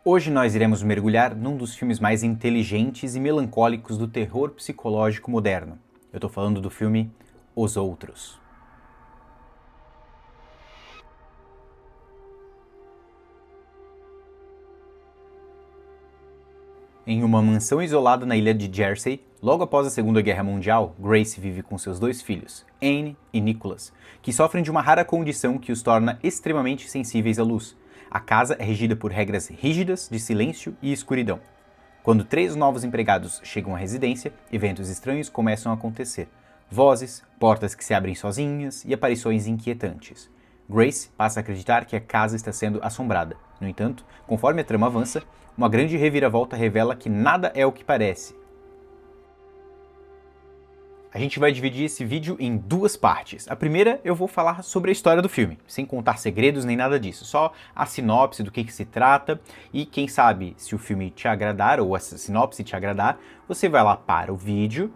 Hoje nós iremos mergulhar num dos filmes mais inteligentes e melancólicos do terror psicológico moderno. Eu estou falando do filme Os Outros. Em uma mansão isolada na ilha de Jersey, logo após a Segunda Guerra Mundial, Grace vive com seus dois filhos, Anne e Nicholas, que sofrem de uma rara condição que os torna extremamente sensíveis à luz. A casa é regida por regras rígidas de silêncio e escuridão. Quando 3 novos empregados chegam à residência, eventos estranhos começam a acontecer. Vozes, portas que se abrem sozinhas e aparições inquietantes. Grace passa a acreditar que a casa está sendo assombrada. No entanto, conforme a trama avança, uma grande reviravolta revela que nada é o que parece. A gente vai dividir esse vídeo em 2 partes. A primeira eu vou falar sobre a história do filme, sem contar segredos nem nada disso, só a sinopse do que se trata e quem sabe se o filme te agradar ou essa sinopse te agradar, você vai lá para o vídeo,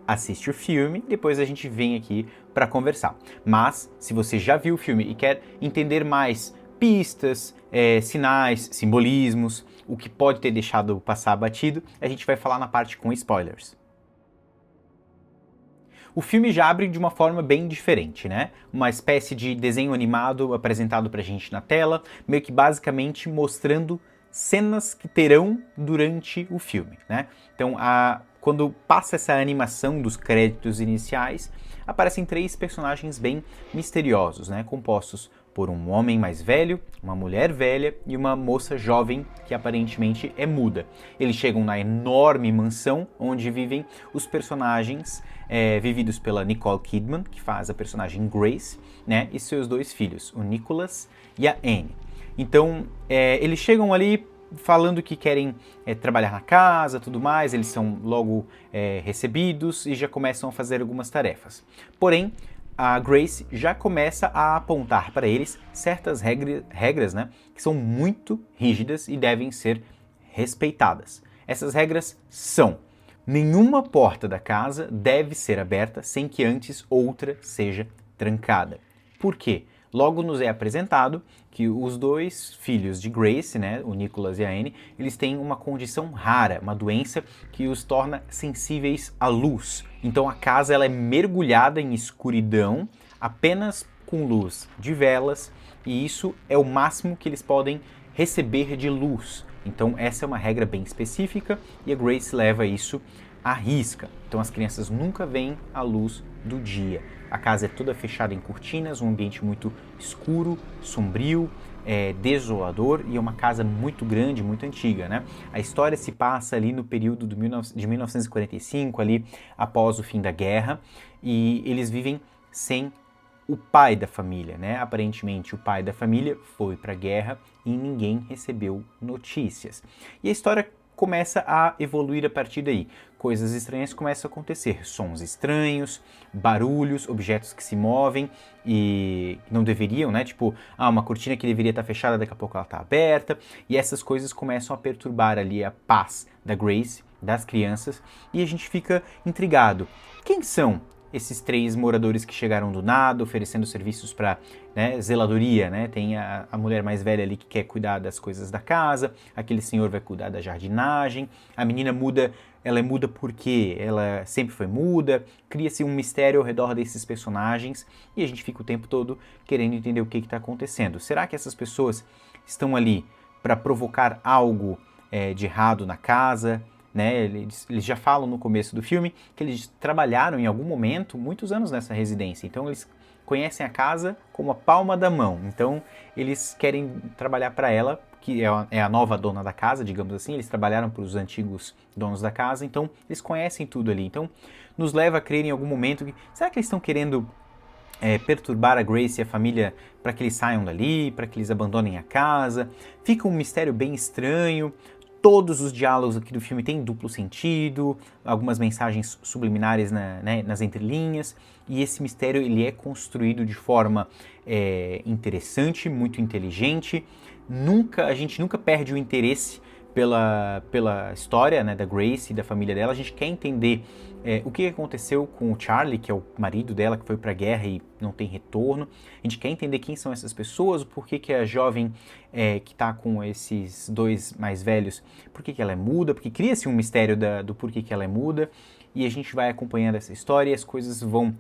assiste o filme, depois a gente vem aqui para conversar. Mas se você já viu o filme e quer entender mais pistas, sinais, simbolismos, o que pode ter deixado passar batido, a gente vai falar na parte com spoilers. O filme já abre de uma forma bem diferente, né? Uma espécie de desenho animado apresentado pra gente na tela, meio que basicamente mostrando cenas que terão durante o filme, né? Então, quando passa essa animação dos créditos iniciais, aparecem 3 personagens bem misteriosos, né? Compostos por um homem mais velho, uma mulher velha e uma moça jovem que aparentemente é muda. Eles chegam na enorme mansão onde vivem os personagens vividos pela Nicole Kidman, que faz a personagem Grace, né, e seus 2 filhos, o Nicholas e a Anne. Então, eles chegam ali falando que querem trabalhar na casa, tudo mais, eles são logo recebidos e já começam a fazer algumas tarefas. Porém, a Grace já começa a apontar para eles certas regras, né, que são muito rígidas e devem ser respeitadas. Essas regras são: nenhuma porta da casa deve ser aberta sem que antes outra seja trancada. Por quê? Logo nos é apresentado que os 2 filhos de Grace, né, o Nicholas e a Anne, eles têm uma condição rara, uma doença que os torna sensíveis à luz. Então a casa ela é mergulhada em escuridão, apenas com luz de velas, e isso é o máximo que eles podem receber de luz. Então essa é uma regra bem específica e a Grace leva isso à risca. Então as crianças nunca veem a luz do dia. A casa é toda fechada em cortinas, um ambiente muito escuro, sombrio, desolador, e é uma casa muito grande, muito antiga, né? A história se passa ali no período de 1945, ali após o fim da guerra, e eles vivem sem o pai da família, né? Aparentemente o pai da família foi para a guerra e ninguém recebeu notícias. E a história começa a evoluir a partir daí. Coisas estranhas começam a acontecer, sons estranhos, barulhos, objetos que se movem e não deveriam, né? Tipo, uma cortina que deveria estar fechada, daqui a pouco ela está aberta, e essas coisas começam a perturbar ali a paz da Grace, das crianças, e a gente fica intrigado. Quem são esses 3 moradores que chegaram do nada, oferecendo serviços para, né, zeladoria, né? Tem a mulher mais velha ali que quer cuidar das coisas da casa, aquele senhor vai cuidar da jardinagem, a menina muda, ela é muda porque ela sempre foi muda, cria-se um mistério ao redor desses personagens e a gente fica o tempo todo querendo entender o que está acontecendo. Será que essas pessoas estão ali para provocar algo de errado na casa? Né, eles já falam no começo do filme que eles trabalharam em algum momento, muitos anos nessa residência, então eles conhecem a casa como a palma da mão, então eles querem trabalhar para ela, que é a nova dona da casa, digamos assim, eles trabalharam para os antigos donos da casa, então eles conhecem tudo ali, então nos leva a crer em algum momento que, será que eles estão querendo perturbar a Grace e a família para que eles saiam dali, para que eles abandonem a casa? Fica um mistério bem estranho. Todos os diálogos aqui do filme têm duplo sentido, algumas mensagens subliminares nas entrelinhas, e esse mistério ele é construído de forma interessante, muito inteligente. A gente nunca perde o interesse pela história, né, da Grace e da família dela. A gente quer entender o que aconteceu com o Charlie, que é o marido dela, que foi pra guerra e não tem retorno. A gente quer entender quem são essas pessoas, por que a jovem que tá com esses dois mais velhos, por que ela é muda, porque cria-se um mistério do porquê que ela é muda, e a gente vai acompanhando essa história e as coisas vão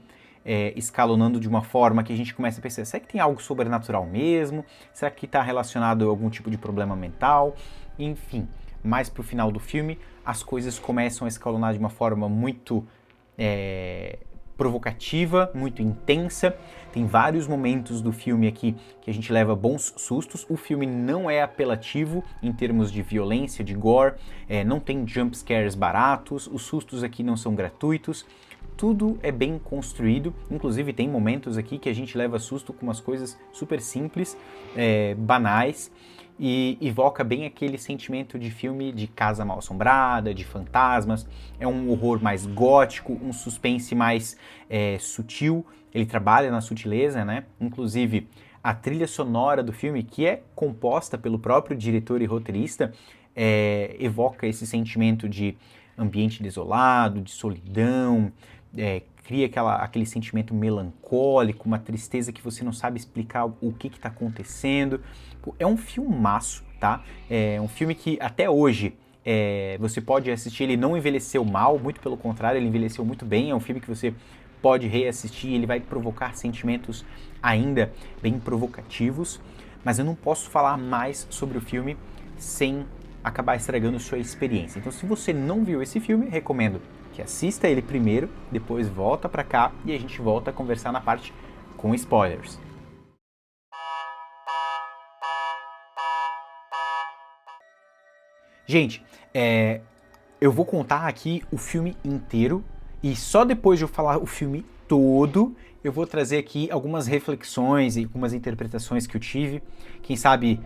escalonando de uma forma que a gente começa a pensar, será que tem algo sobrenatural mesmo? Será que está relacionado a algum tipo de problema mental? Enfim, mais pro final do filme, as coisas começam a escalonar de uma forma muito provocativa, muito intensa. Tem vários momentos do filme aqui que a gente leva bons sustos. O filme não é apelativo em termos de violência, de gore, não tem jump scares baratos, os sustos aqui não são gratuitos. Tudo é bem construído, inclusive tem momentos aqui que a gente leva susto com umas coisas super simples, banais, e evoca bem aquele sentimento de filme de casa mal-assombrada, de fantasmas. É um horror mais gótico, um suspense mais sutil. Ele trabalha na sutileza, né? Inclusive, a trilha sonora do filme, que é composta pelo próprio diretor e roteirista, evoca esse sentimento de ambiente desolado, de solidão, cria aquele sentimento melancólico, uma tristeza que você não sabe explicar o que está acontecendo. É um filmaço, tá? É um filme que até hoje você pode assistir, ele não envelheceu mal, muito pelo contrário, ele envelheceu muito bem. É um filme que você pode reassistir, ele vai provocar sentimentos ainda bem provocativos, mas eu não posso falar mais sobre o filme sem acabar estragando sua experiência. Então, se você não viu esse filme, recomendo que assista ele primeiro, depois volta pra cá e a gente volta a conversar na parte com spoilers. Gente, eu vou contar aqui o filme inteiro e só depois de eu falar o filme todo, eu vou trazer aqui algumas reflexões e algumas interpretações que eu tive. Quem sabe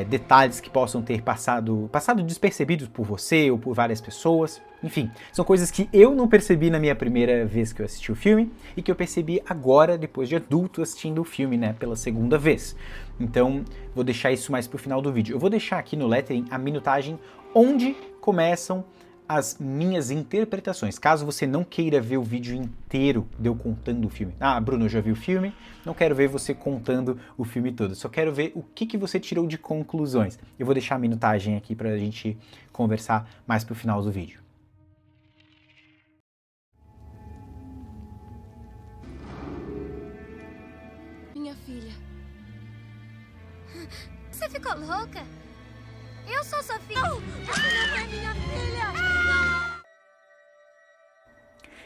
detalhes que possam ter passado despercebidos por você ou por várias pessoas. Enfim, são coisas que eu não percebi na minha primeira vez que eu assisti o filme e que eu percebi agora, depois de adulto, assistindo o filme, né, pela segunda vez. Então, vou deixar isso mais pro final do vídeo. Eu vou deixar aqui no lettering a minutagem onde começam as minhas interpretações. Caso você não queira ver o vídeo inteiro de eu contando o filme. Ah, Bruno, eu já vi o filme, não quero ver você contando o filme todo. Só quero ver o que você tirou de conclusões. Eu vou deixar a minutagem aqui pra gente conversar mais pro final do vídeo. Minha filha. Você ficou louca? Eu sou sua filha. Não, você não é minha filha. Não.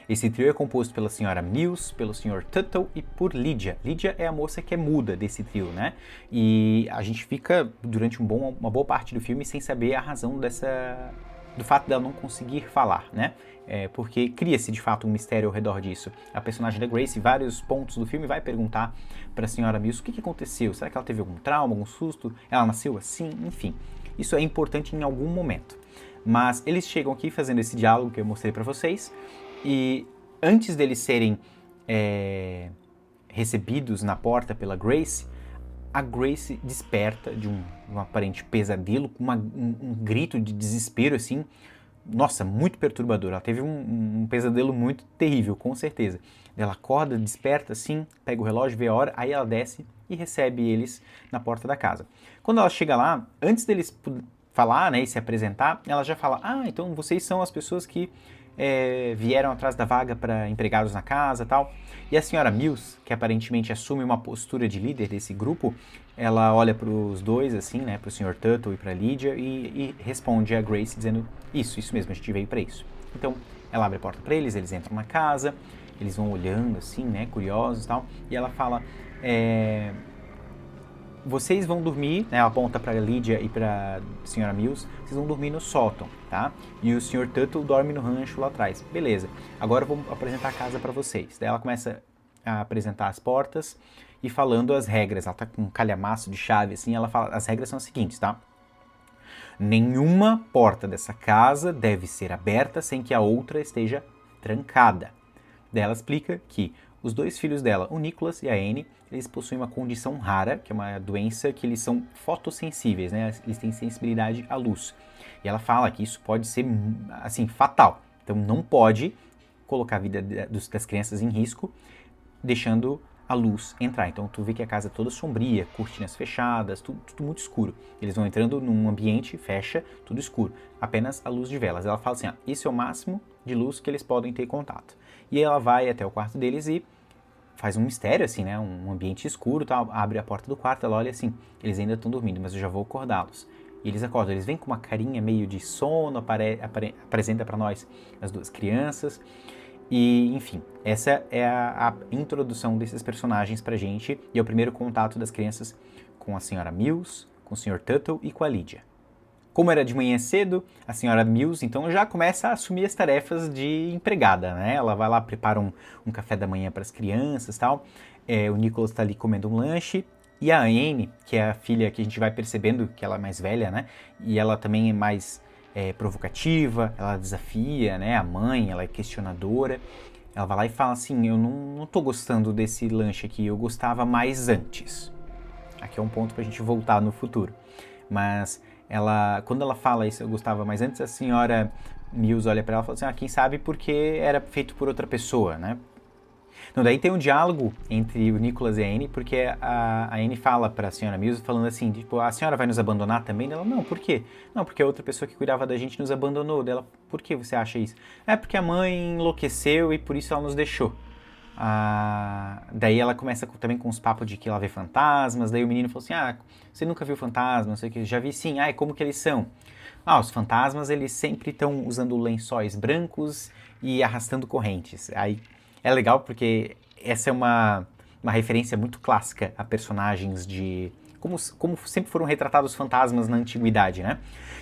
Esse trio é composto pela senhora Mills, pelo Sr. Tuttle e por Lydia. Lydia é a moça que é muda desse trio, né? E a gente fica durante uma boa parte do filme sem saber a razão do fato dela não conseguir falar, né? Porque cria-se de fato um mistério ao redor disso. A personagem da Grace, em vários pontos do filme, vai perguntar para a senhora Mills o que aconteceu. Será que ela teve algum trauma, algum susto? Ela nasceu assim? Enfim, isso é importante em algum momento. Mas eles chegam aqui fazendo esse diálogo que eu mostrei para vocês. E antes deles serem recebidos na porta pela Grace, a Grace desperta de um aparente pesadelo, com um grito de desespero, assim, nossa, muito perturbador. Ela teve um pesadelo muito terrível, com certeza. Ela acorda, desperta, assim, pega o relógio, vê a hora, aí ela desce e recebe eles na porta da casa. Quando ela chega lá, antes deles falar, né, e se apresentar, ela já fala, então vocês são as pessoas que vieram atrás da vaga para empregados na casa e tal. E a senhora Mills, que aparentemente assume uma postura de líder desse grupo, ela olha para os dois, assim, né, para o Sr. Tuttle e para Lydia e responde a Grace dizendo, isso mesmo, a gente veio para isso. Então, ela abre a porta para eles entram na casa, eles vão olhando, assim, né, curiosos e tal, e ela fala, vocês vão dormir, né, ela aponta para Lydia e para a senhora Mills, vocês vão dormir no sótão, tá? E o Sr. Tuttle dorme no rancho lá atrás. Beleza, agora eu vou apresentar a casa para vocês. Daí ela começa a apresentar as portas e falando as regras. Ela tá com um calhamaço de chave, assim, ela fala, as regras são as seguintes, tá? Nenhuma porta dessa casa deve ser aberta sem que a outra esteja trancada. Daí ela explica que os 2 filhos dela, o Nicholas e a Anne, eles possuem uma condição rara, que é uma doença que eles são fotossensíveis, né? Eles têm sensibilidade à luz. E ela fala que isso pode ser, assim, fatal. Então não pode colocar a vida das crianças em risco, deixando a luz entrar. Então tu vê que a casa é toda sombria, cortinas fechadas, tudo muito escuro. Eles vão entrando num ambiente, fecha, tudo escuro. Apenas a luz de velas. Ela fala assim, isso é o máximo de luz que eles podem ter contato. E ela vai até o quarto deles e faz um mistério, assim, né? Um ambiente escuro, tal. Abre a porta do quarto, ela olha assim, eles ainda estão dormindo, mas eu já vou acordá-los. E eles acordam, eles vêm com uma carinha meio de sono, apresenta para nós as 2 crianças. E, enfim, essa é a introdução desses personagens pra gente e é o primeiro contato das crianças com a senhora Mills, com o Sr. Tuttle e com a Lydia. Como era de manhã cedo, a senhora Mills então já começa a assumir as tarefas de empregada, né? Ela vai lá, prepara um café da manhã para as crianças e tal. O Nicholas está ali comendo um lanche. E a Anne, que é a filha que a gente vai percebendo que ela é mais velha, né? E ela também é mais provocativa, ela desafia, né? A mãe, ela é questionadora. Ela vai lá e fala assim, eu não tô gostando desse lanche aqui, eu gostava mais antes. Aqui é um ponto pra gente voltar no futuro. Mas quando ela fala isso, eu gostava mais antes, a senhora Mills olha pra ela e fala assim, quem sabe porque era feito por outra pessoa, né? Então, daí tem um diálogo entre o Nicholas e a Anne, porque a Anne fala para a senhora Mills, falando assim, tipo, a senhora vai nos abandonar também? Ela, não, por quê? Não, porque a outra pessoa que cuidava da gente nos abandonou. Dela, por que você acha isso? É porque a mãe enlouqueceu e por isso ela nos deixou. Daí ela começa também com uns papos de que ela vê fantasmas, daí o menino falou assim, você nunca viu fantasmas, não sei o que, já vi sim, e como que eles são? Os fantasmas, eles sempre estão usando lençóis brancos e arrastando correntes. Aí é legal porque essa é uma referência muito clássica a personagens de... Como sempre foram retratados fantasmas na antiguidade, né?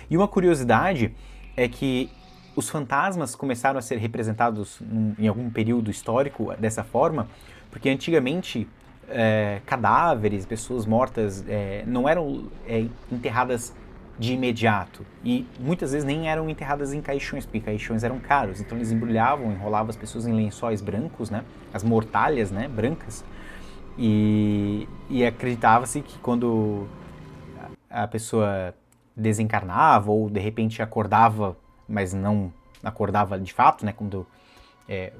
E uma curiosidade é que os fantasmas começaram a ser representados em algum período histórico dessa forma, porque antigamente cadáveres, pessoas mortas, não eram enterradas de imediato. E muitas vezes nem eram enterradas em caixões, porque caixões eram caros. Então eles embrulhavam, enrolavam as pessoas em lençóis brancos, né? As mortalhas, né? Brancas. E acreditava-se que quando a pessoa desencarnava ou de repente acordava, mas não acordava de fato, né? Quando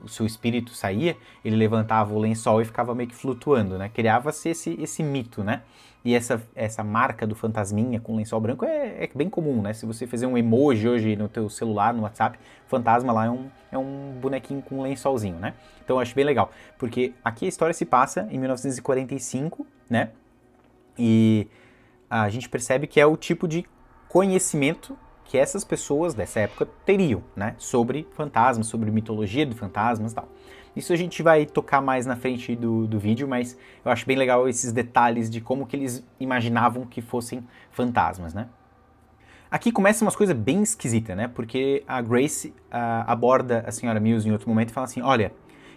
o seu espírito saía, ele levantava o lençol e ficava meio que flutuando, né? Criava-se esse mito, né? E essa marca do fantasminha com lençol branco é bem comum, né? Se você fizer um emoji hoje no teu celular, no WhatsApp, fantasma lá é um bonequinho com um lençolzinho, né? Então eu acho bem legal, porque aqui a história se passa em 1945, né? E a gente percebe que é o tipo de conhecimento que essas pessoas dessa época teriam, né? Sobre fantasmas, sobre mitologia de fantasmas e tal. Isso a gente vai tocar mais na frente do vídeo, mas eu acho bem legal esses detalhes de como que eles imaginavam que fossem fantasmas, né? Aqui começa umas coisas bem esquisitas, né? Porque a Grace aborda a senhora Mills em outro momento e fala assim, olha,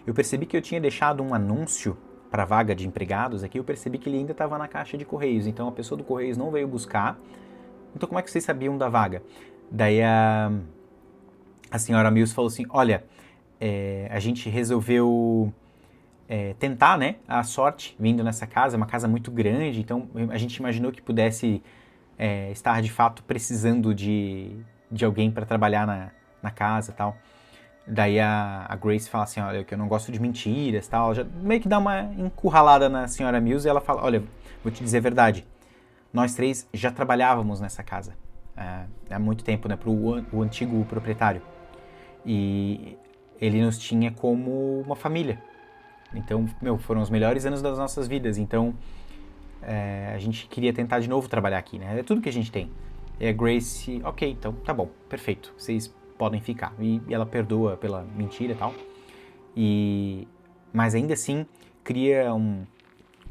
eu percebi que eu tinha deixado um anúncio para vaga de empregados aqui, eu percebi que ele ainda estava na caixa de correios, então a pessoa do correios não veio buscar. Então como é que vocês sabiam da vaga? Daí a senhora Mills falou assim, olha, a gente resolveu tentar, né, a sorte vindo nessa casa, uma casa muito grande, então a gente imaginou que pudesse estar de fato precisando de alguém para trabalhar na casa e tal. Daí a Grace fala assim, olha, que eu não gosto de mentiras e tal, já meio que dá uma encurralada na senhora Mills e ela fala, olha, vou te dizer a verdade, nós 3 já trabalhávamos nessa casa há muito tempo, né, para o antigo proprietário. E ele nos tinha como uma família. Então, foram os melhores anos das nossas vidas. Então, a gente queria tentar de novo trabalhar aqui, né? É tudo que a gente tem. E a Grace, ok, então tá bom, perfeito, vocês podem ficar. E ela perdoa pela mentira e tal. Mas ainda assim, cria um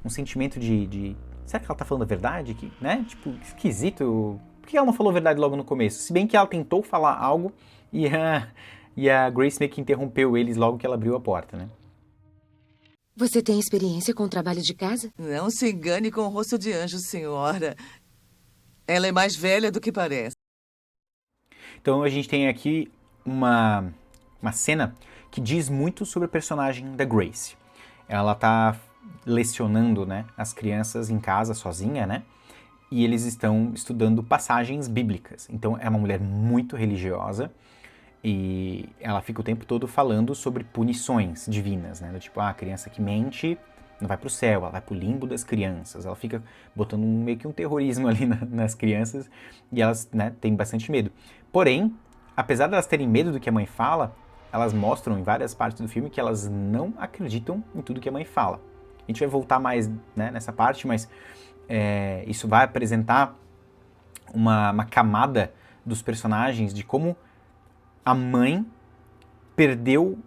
sentimento de será que ela tá falando a verdade? Né? Tipo, esquisito. Por que ela não falou a verdade logo no começo? Se bem que ela tentou falar algo e a Grace meio que interrompeu eles logo que ela abriu a porta, né? Você tem experiência com o trabalho de casa? Não se engane com o rosto de anjo, senhora. Ela é mais velha do que parece. Então a gente tem aqui uma cena que diz muito sobre a personagem da Grace. ela tá lecionando, né, as crianças em casa sozinha, né? E eles estão estudando passagens bíblicas. Então é uma mulher muito religiosa e ela fica o tempo todo falando sobre punições divinas, né? Do tipo, a criança que mente não vai pro céu, ela vai pro limbo das crianças. Ela fica botando meio que um terrorismo ali nas crianças e elas, né, têm bastante medo. Porém, apesar de elas terem medo do que a mãe fala, elas mostram em várias partes do filme que elas não acreditam em tudo que a mãe fala. A gente vai voltar mais, né, nessa parte, mas isso vai apresentar uma camada dos personagens de como a mãe perdeu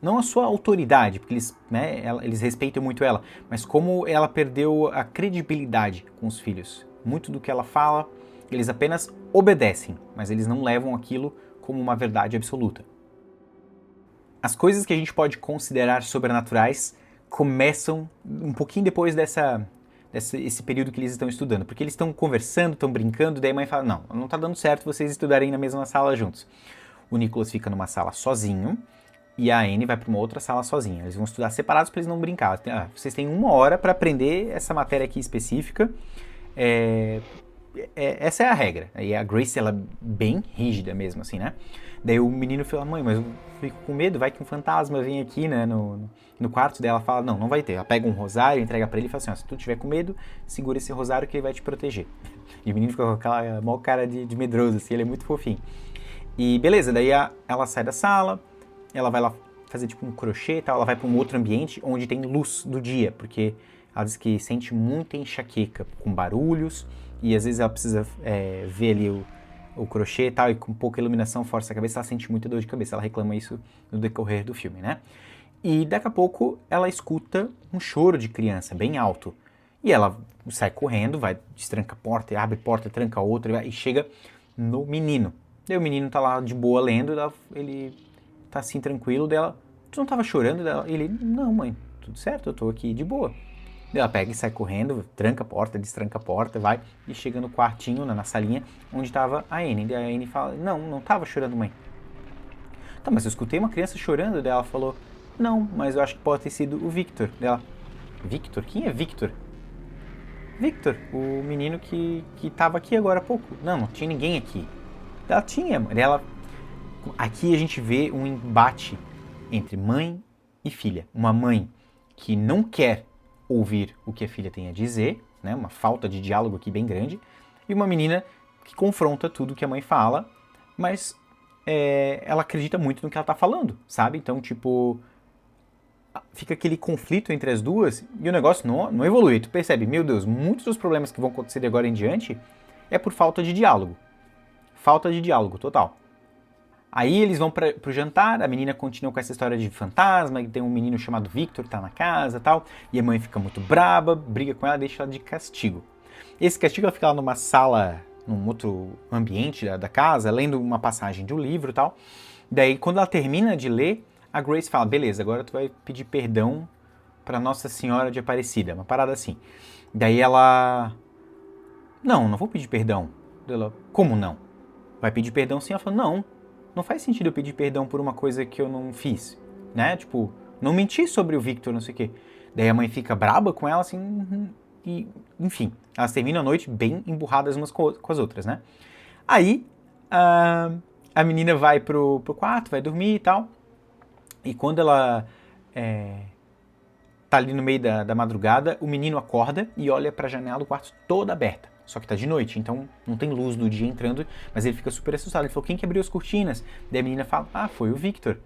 não a sua autoridade, porque eles, né, eles respeitam muito ela, mas como ela perdeu a credibilidade com os filhos. Muito do que ela fala, eles apenas obedecem, mas eles não levam aquilo como uma verdade absoluta. As coisas que a gente pode considerar sobrenaturais começam um pouquinho depois esse período que eles estão estudando, porque eles estão conversando, estão brincando, daí a mãe fala, não está dando certo vocês estudarem na mesma sala juntos. O Nicholas fica numa sala sozinho e a Anne vai para uma outra sala sozinha. Eles vão estudar separados para eles não brincar. Vocês têm 1 hora para aprender essa matéria aqui específica. Essa é a regra. E a Grace, ela é bem rígida mesmo, assim, né? Daí o menino fala, mãe, mas eu fico com medo, vai que um fantasma vem aqui, né, no quarto dela. Fala, não vai ter. Ela pega um rosário, entrega pra ele e fala assim, se tu tiver com medo, segura esse rosário que ele vai te proteger. E o menino fica com aquela maior cara de medroso, assim, ele é muito fofinho. E beleza, daí ela sai da sala, ela vai lá fazer tipo um crochê e tal, ela vai pra um outro ambiente onde tem luz do dia, porque ela diz que sente muita enxaqueca com barulhos, e às vezes ela precisa ver ali o crochê e tal, e com pouca iluminação força a cabeça, ela sente muita dor de cabeça. Ela reclama isso no decorrer do filme, né? E daqui a pouco ela escuta um choro de criança bem alto. E ela sai correndo, vai, destranca a porta, abre a porta, tranca a outra e chega no menino. Daí o menino tá lá de boa lendo, ele tá assim tranquilo dela. Tu não tava chorando? Ele, não mãe, tudo certo, eu tô aqui de boa. Ela pega e sai correndo, tranca a porta, destranca a porta, vai e chega no quartinho, na salinha, onde estava a Anne. Daí a Anne fala, não tava chorando, mãe. Tá, mas eu escutei uma criança chorando. Daí ela falou, não, mas eu acho que pode ter sido o Victor. Daí ela, Victor? Quem é Victor? Victor, o menino que tava aqui agora há pouco. Não tinha ninguém aqui. Ela tinha, aqui a gente vê um embate entre mãe e filha. Uma mãe que não quer ouvir o que a filha tem a dizer, né? Uma falta de diálogo aqui bem grande, e uma menina que confronta tudo que a mãe fala, mas ela acredita muito no que ela tá falando, sabe? Então, tipo, fica aquele conflito entre as duas e o negócio não evolui. Tu percebe, meu Deus, muitos dos problemas que vão acontecer de agora em diante é por falta de diálogo. Falta de diálogo, total. Aí eles vão pro jantar, a menina continua com essa história de fantasma, que tem um menino chamado Victor que tá na casa e tal, e a mãe fica muito braba, briga com ela, deixa ela de castigo. Esse castigo ela fica lá numa sala, num outro ambiente da casa, lendo uma passagem de um livro e tal. Daí, quando ela termina de ler, a Grace fala, beleza, agora tu vai pedir perdão pra Nossa Senhora de Aparecida, uma parada assim. Daí ela, não vou pedir perdão. Ela, como não? Vai pedir perdão sim? Ela fala, não faz sentido eu pedir perdão por uma coisa que eu não fiz, né? Tipo, não menti sobre o Victor, não sei o quê. Daí a mãe fica braba com ela, assim, e, enfim, elas terminam a noite bem emburradas umas com as outras, né? Aí, a menina vai pro quarto, vai dormir e tal, e quando ela tá ali no meio da madrugada, o menino acorda e olha pra janela do quarto toda aberta. Só que tá de noite, então não tem luz do dia entrando, mas ele fica super assustado. Ele falou, quem que abriu as cortinas? Daí a menina fala, foi o Victor.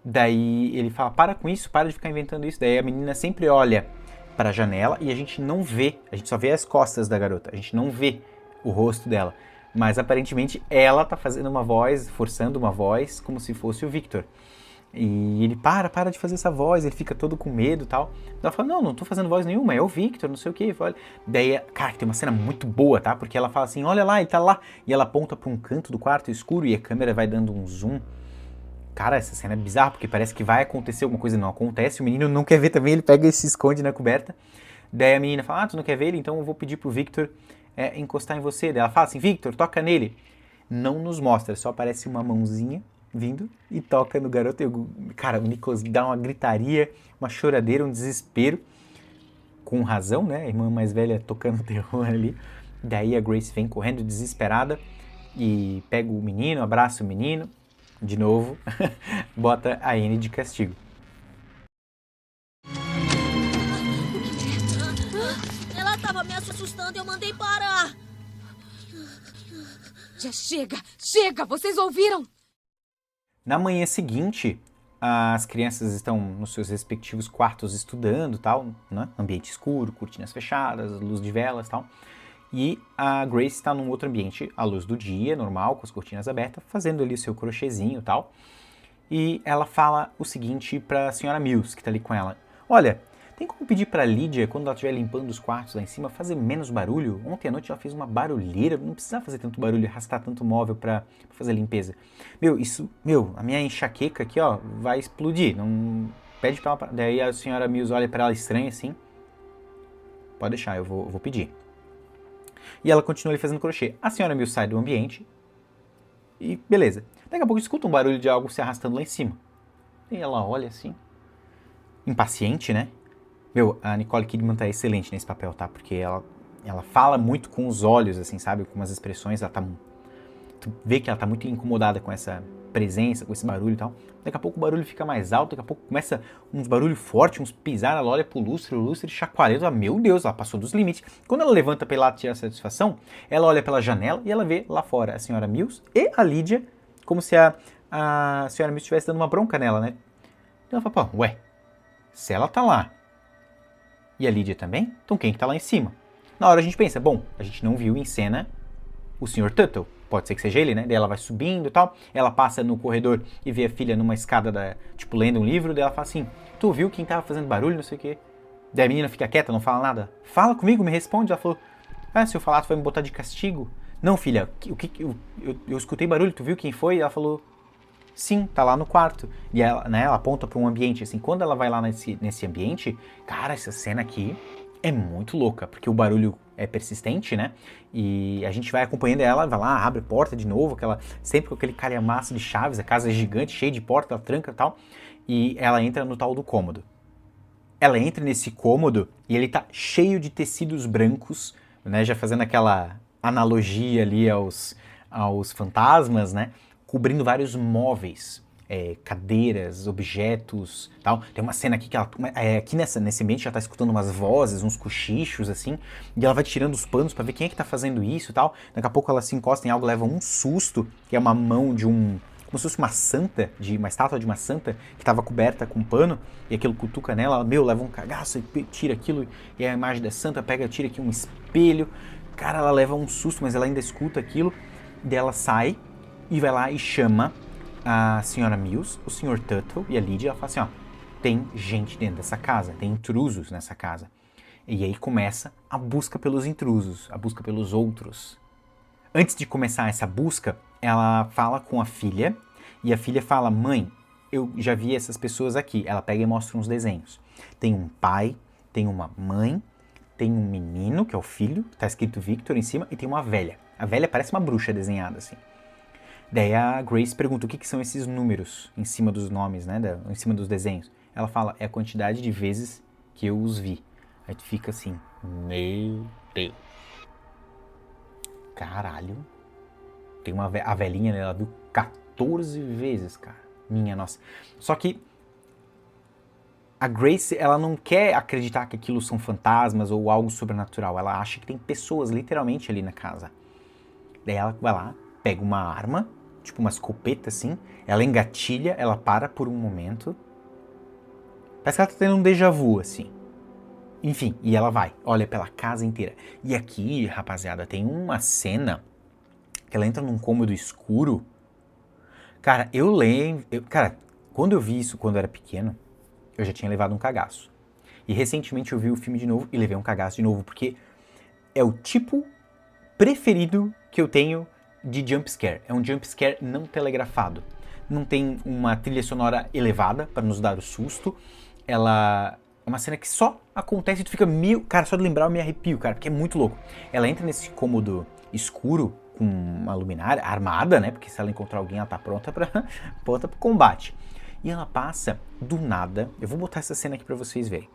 Daí ele fala, para com isso, para de ficar inventando isso. Daí a menina sempre olha para a janela e a gente não vê, a gente só vê as costas da garota, a gente não vê o rosto dela. Mas aparentemente ela tá fazendo uma voz, forçando uma voz, como se fosse o Victor. E ele para de fazer essa voz, ele fica todo com medo e tal. Ela fala, não tô fazendo voz nenhuma, é o Victor, não sei o que. Daí, cara, tem uma cena muito boa, tá? Porque ela fala assim, olha lá, ele tá lá. E ela aponta pra um canto do quarto escuro e a câmera vai dando um zoom. Cara, essa cena é bizarra, porque parece que vai acontecer alguma coisa e não acontece. O menino não quer ver também, ele pega e se esconde na coberta. Daí a menina fala, tu não quer ver ele? Então eu vou pedir pro Victor encostar em você. Daí ela fala assim, Victor, toca nele. Não nos mostra, só aparece uma mãozinha vindo e toca no garoto. Cara, o Nicholas dá uma gritaria, uma choradeira, um desespero. Com razão, né? A irmã mais velha tocando terror ali. Daí a Grace vem correndo desesperada e pega o menino, abraça o menino. De novo, bota a Annie de castigo. Ela tava me assustando e eu mandei parar. Já chega! Chega! Vocês ouviram? Na manhã seguinte, as crianças estão nos seus respectivos quartos estudando, tal, né? Ambiente escuro, cortinas fechadas, luz de velas, tal. E a Grace está num outro ambiente, à luz do dia, normal, com as cortinas abertas, fazendo ali o seu crochêzinho, tal. E ela fala o seguinte para a senhora Mills, que está ali com ela: olha, tem como pedir para Lídia, quando ela estiver limpando os quartos lá em cima, fazer menos barulho? Ontem à noite ela fez uma barulheira, não precisava fazer tanto barulho, arrastar tanto móvel para fazer a limpeza. A minha enxaqueca aqui, ó, vai explodir. Não pede para ela. Daí a senhora Mills olha para ela estranha assim. Pode deixar, eu vou pedir. E ela continua ali fazendo crochê. A senhora Mills sai do ambiente e beleza. Daqui a pouco escuta um barulho de algo se arrastando lá em cima. E ela olha assim, impaciente, né? A Nicole Kidman tá excelente nesse papel, tá? Porque ela fala muito com os olhos, assim, sabe? Com umas expressões, tu vê que ela tá muito incomodada com essa presença, com esse barulho e tal. Daqui a pouco o barulho fica mais alto, daqui a pouco começa uns barulhos fortes, uns pisar, ela olha pro lustre, o lustre chacoalhando, meu Deus, ela passou dos limites. Quando ela levanta pra ir lá tirar satisfação, ela olha pela janela e ela vê lá fora a senhora Mills e a Lídia, como se a senhora Mills estivesse dando uma bronca nela, né? Então ela fala, ué, se ela tá lá e a Lídia também, então quem que tá lá em cima? Na hora a gente pensa, bom, a gente não viu em cena o Sr. Tuttle, pode ser que seja ele, né? Daí ela vai subindo e tal, ela passa no corredor e vê a filha numa escada, tipo, lendo um livro, daí ela fala assim, tu viu quem tava fazendo barulho, não sei o quê? Daí a menina fica quieta, não fala nada. Fala comigo, me responde. Ela falou, se eu falar tu vai me botar de castigo? Não, filha, eu escutei barulho, tu viu quem foi? E ela falou, sim, tá lá no quarto. E ela, né, ela aponta para um ambiente, assim, quando ela vai lá nesse ambiente, cara, essa cena aqui é muito louca, porque o barulho é persistente, né, e a gente vai acompanhando ela, vai lá, abre a porta de novo, sempre com aquele calhamaço de chaves, a casa é gigante, cheia de porta, ela tranca e tal, e ela entra no tal do cômodo. Ela entra nesse cômodo e ele tá cheio de tecidos brancos, né, já fazendo aquela analogia ali aos fantasmas, né, cobrindo vários móveis, cadeiras, objetos, tal. Tem uma cena aqui que ela, aqui nesse ambiente ela tá escutando umas vozes, uns cochichos, assim, e ela vai tirando os panos pra ver quem é que tá fazendo isso e tal. Daqui a pouco ela se encosta em algo, leva um susto, que é uma mão de como se fosse uma estátua de uma santa, que tava coberta com um pano, e aquilo cutuca nela, ela, leva um cagaço e tira aquilo, e a imagem da santa tira aqui um espelho. Cara, ela leva um susto, mas ela ainda escuta aquilo, daí ela sai, e vai lá e chama a senhora Mills, o Sr. Tuttle e a Lídia. Ela fala assim, tem gente dentro dessa casa, tem intrusos nessa casa. E aí começa a busca pelos intrusos, a busca pelos outros. Antes de começar essa busca, ela fala com a filha, e a filha fala, mãe, eu já vi essas pessoas aqui. Ela pega e mostra uns desenhos. Tem um pai, tem uma mãe, tem um menino, que é o filho, tá escrito Victor em cima, e tem uma velha. A velha parece uma bruxa desenhada, assim. Daí a Grace pergunta o que são esses números em cima dos nomes, né, em cima dos desenhos. Ela fala, é a quantidade de vezes que eu os vi. Aí tu fica assim, meu Deus. Caralho. Tem a velhinha, ela viu 14 vezes, cara. Minha nossa. Só que a Grace, ela não quer acreditar que aquilo são fantasmas ou algo sobrenatural. Ela acha que tem pessoas literalmente ali na casa. Daí ela vai lá, pega uma arma, tipo uma escopeta assim, ela engatilha, ela para por um momento. Parece que ela tá tendo um déjà vu, assim. Enfim, e ela vai, olha pela casa inteira. E aqui, rapaziada, tem uma cena que ela entra num cômodo escuro. Cara, eu lembro... Cara, quando eu vi isso quando eu era pequeno, eu já tinha levado um cagaço. E recentemente eu vi o filme de novo e levei um cagaço de novo, porque é o tipo preferido que eu tenho de jumpscare. É um jumpscare não telegrafado. Não tem uma trilha sonora elevada para nos dar o susto. Ela é uma cena que só acontece e tu fica meio... Cara, só de lembrar eu me arrepio, cara, porque é muito louco. Ela entra nesse cômodo escuro com uma luminária, armada, né? Porque se ela encontrar alguém, ela tá pronta pro combate. E ela passa, do nada, eu vou botar essa cena aqui pra vocês verem.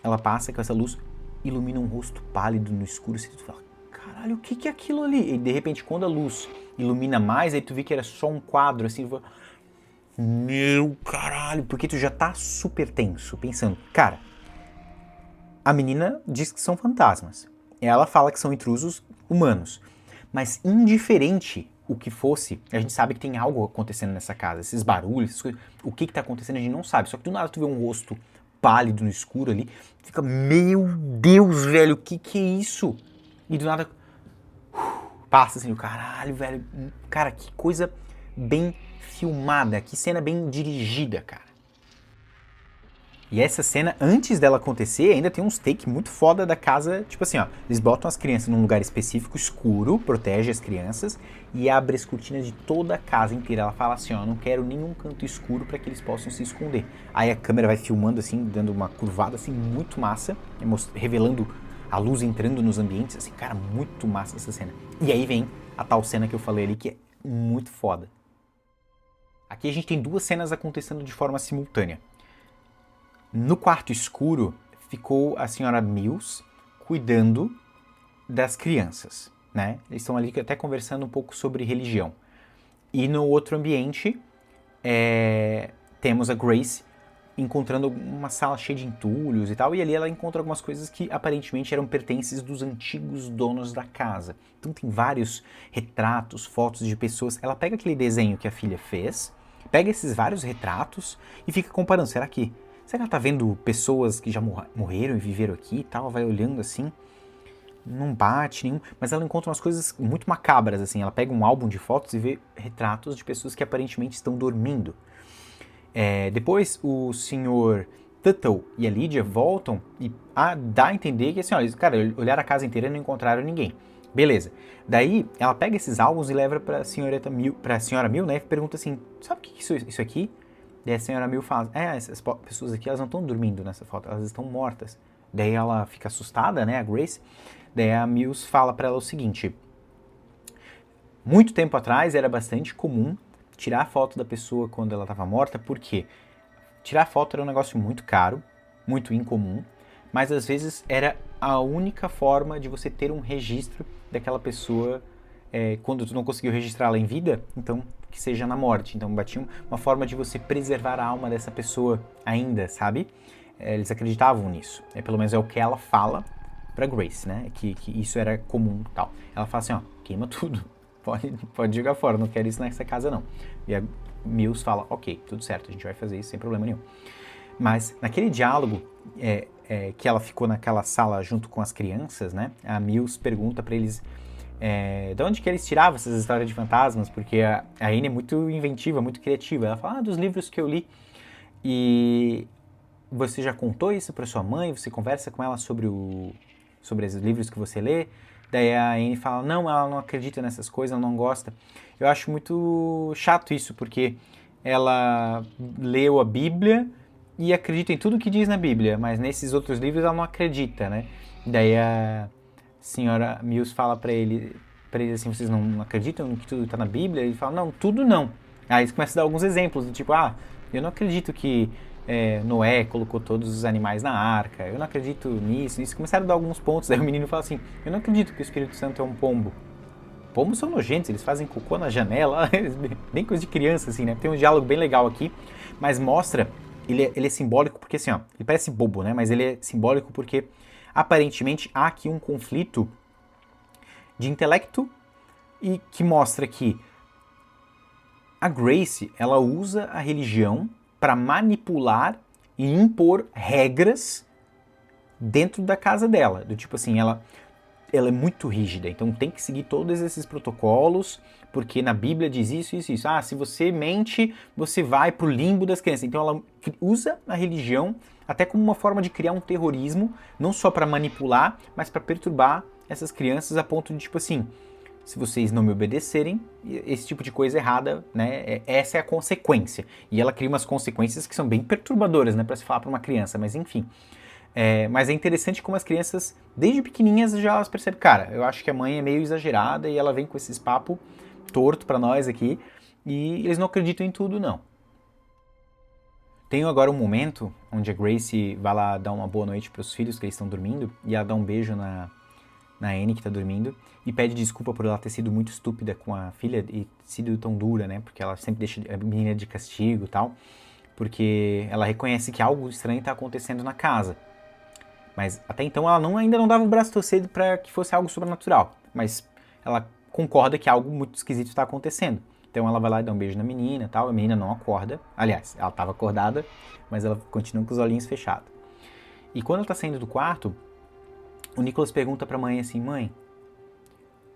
Ela passa com essa luz, ilumina um rosto pálido no escuro, e tu fala, caralho, o que é aquilo ali? E de repente, quando a luz ilumina mais, aí tu vê que era só um quadro, assim, tu fala, meu caralho, porque tu já tá super tenso, pensando, cara, a menina diz que são fantasmas. Ela fala que são intrusos humanos. Mas indiferente o que fosse, a gente sabe que tem algo acontecendo nessa casa. Esses barulhos, essas coisas. O que tá acontecendo a gente não sabe. Só que do nada tu vê um rosto pálido no escuro ali. Fica, meu Deus, velho, o que é isso? E do nada passa assim, caralho, velho. Cara, que coisa bem filmada. Que cena bem dirigida, cara. E essa cena, antes dela acontecer, ainda tem uns take muito foda da casa, tipo assim, ó, eles botam as crianças num lugar específico, escuro, protege as crianças e abre as cortinas de toda a casa inteira. Ela fala assim, ó, não quero nenhum canto escuro para que eles possam se esconder. Aí a câmera vai filmando assim, dando uma curvada assim, muito massa, revelando a luz entrando nos ambientes, assim, cara, muito massa essa cena. E aí vem a tal cena que eu falei ali, que é muito foda. Aqui a gente tem duas cenas acontecendo de forma simultânea. No quarto escuro, ficou a senhora Mills cuidando das crianças, né? Eles estão ali até conversando um pouco sobre religião. E no outro ambiente, temos a Grace encontrando uma sala cheia de entulhos e tal, e ali ela encontra algumas coisas que aparentemente eram pertences dos antigos donos da casa. Então tem vários retratos, fotos de pessoas. Ela pega aquele desenho que a filha fez, pega esses vários retratos e fica comparando. Será que ela tá vendo pessoas que já morreram e viveram aqui e tal? Vai olhando assim, não bate nenhum, mas ela encontra umas coisas muito macabras, assim. Ela pega um álbum de fotos e vê retratos de pessoas que aparentemente estão dormindo. Depois o senhor Tuttle e a Lydia voltam e dá a entender que assim, olha, cara, olharam a casa inteira e não encontraram ninguém. Beleza. Daí ela pega esses álbuns e leva pra senhora Mill, né, e pergunta assim, sabe o que é isso aqui? Daí a senhora Mill fala, essas pessoas aqui, elas não estão dormindo nessa foto, elas estão mortas. Daí ela fica assustada, né, a Grace. Daí a Mills fala pra ela o seguinte, muito tempo atrás era bastante comum tirar a foto da pessoa quando ela estava morta, porque tirar foto era um negócio muito caro, muito incomum, mas às vezes era a única forma de você ter um registro daquela pessoa quando tu não conseguiu registrá-la em vida, então que seja na morte. Então batia uma forma de você preservar a alma dessa pessoa ainda, sabe? Eles acreditavam nisso. Pelo menos é o que ela fala pra Grace, né? Que isso era comum e tal. Ela fala assim, ó, queima tudo. Pode jogar fora, não quero isso nessa casa não. E a Mills fala, ok, tudo certo, a gente vai fazer isso sem problema nenhum. Mas naquele diálogo que ela ficou naquela sala junto com as crianças, né? A Mills pergunta pra eles de onde que eles tiravam essas histórias de fantasmas, porque a Anne é muito inventiva, muito criativa. Ela fala, dos livros que eu li. E você já contou isso pra sua mãe? Você conversa com ela sobre os livros que você lê? Daí a Anne fala, não, ela não acredita nessas coisas, ela não gosta. Eu acho muito chato isso, porque ela leu a Bíblia e acredita em tudo que diz na Bíblia, mas nesses outros livros ela não acredita, né? Daí a senhora Mills fala pra eles assim, vocês não acreditam que tudo está na Bíblia? Ele fala, não, tudo não. Aí eles começam a dar alguns exemplos, do tipo, eu não acredito que Noé colocou todos os animais na arca, eu não acredito nisso. Começaram a dar alguns pontos, daí o menino fala assim, eu não acredito que o Espírito Santo é um pombo. Pombos são nojentos, eles fazem cocô na janela, bem coisa de criança, assim, né? Tem um diálogo bem legal aqui, mas mostra, ele é simbólico porque assim, ó, ele parece bobo, né? Mas ele é simbólico porque aparentemente há aqui um conflito de intelecto e que mostra que a Grace, ela usa a religião para manipular e impor regras dentro da casa dela. Do tipo assim, ela é muito rígida, então tem que seguir todos esses protocolos, porque na Bíblia diz isso, isso, isso. Se você mente, você vai pro limbo das crianças. Então ela usa a religião até como uma forma de criar um terrorismo, não só para manipular, mas para perturbar essas crianças a ponto de, tipo assim, se vocês não me obedecerem, esse tipo de coisa errada, né, essa é a consequência. E ela cria umas consequências que são bem perturbadoras, né, para se falar para uma criança, mas enfim. Mas é interessante como as crianças, desde pequenininhas, já elas percebem, cara, eu acho que a mãe é meio exagerada e ela vem com esses papos torto pra nós aqui e eles não acreditam em tudo, não. Tenho agora um momento onde a Gracie vai lá dar uma boa noite pros filhos que eles estão dormindo e ela dá um beijo na Annie que tá dormindo e pede desculpa por ela ter sido muito estúpida com a filha e sido tão dura, né? Porque ela sempre deixa a menina de castigo e tal, porque ela reconhece que algo estranho tá acontecendo na casa. Mas até então ela ainda não dava o braço torcido para que fosse algo sobrenatural. Mas ela concorda que algo muito esquisito está acontecendo. Então ela vai lá e dá um beijo na menina e tal. A menina não acorda. Aliás, ela estava acordada, mas ela continua com os olhinhos fechados. E quando ela está saindo do quarto, o Nicholas pergunta para a mãe assim, mãe,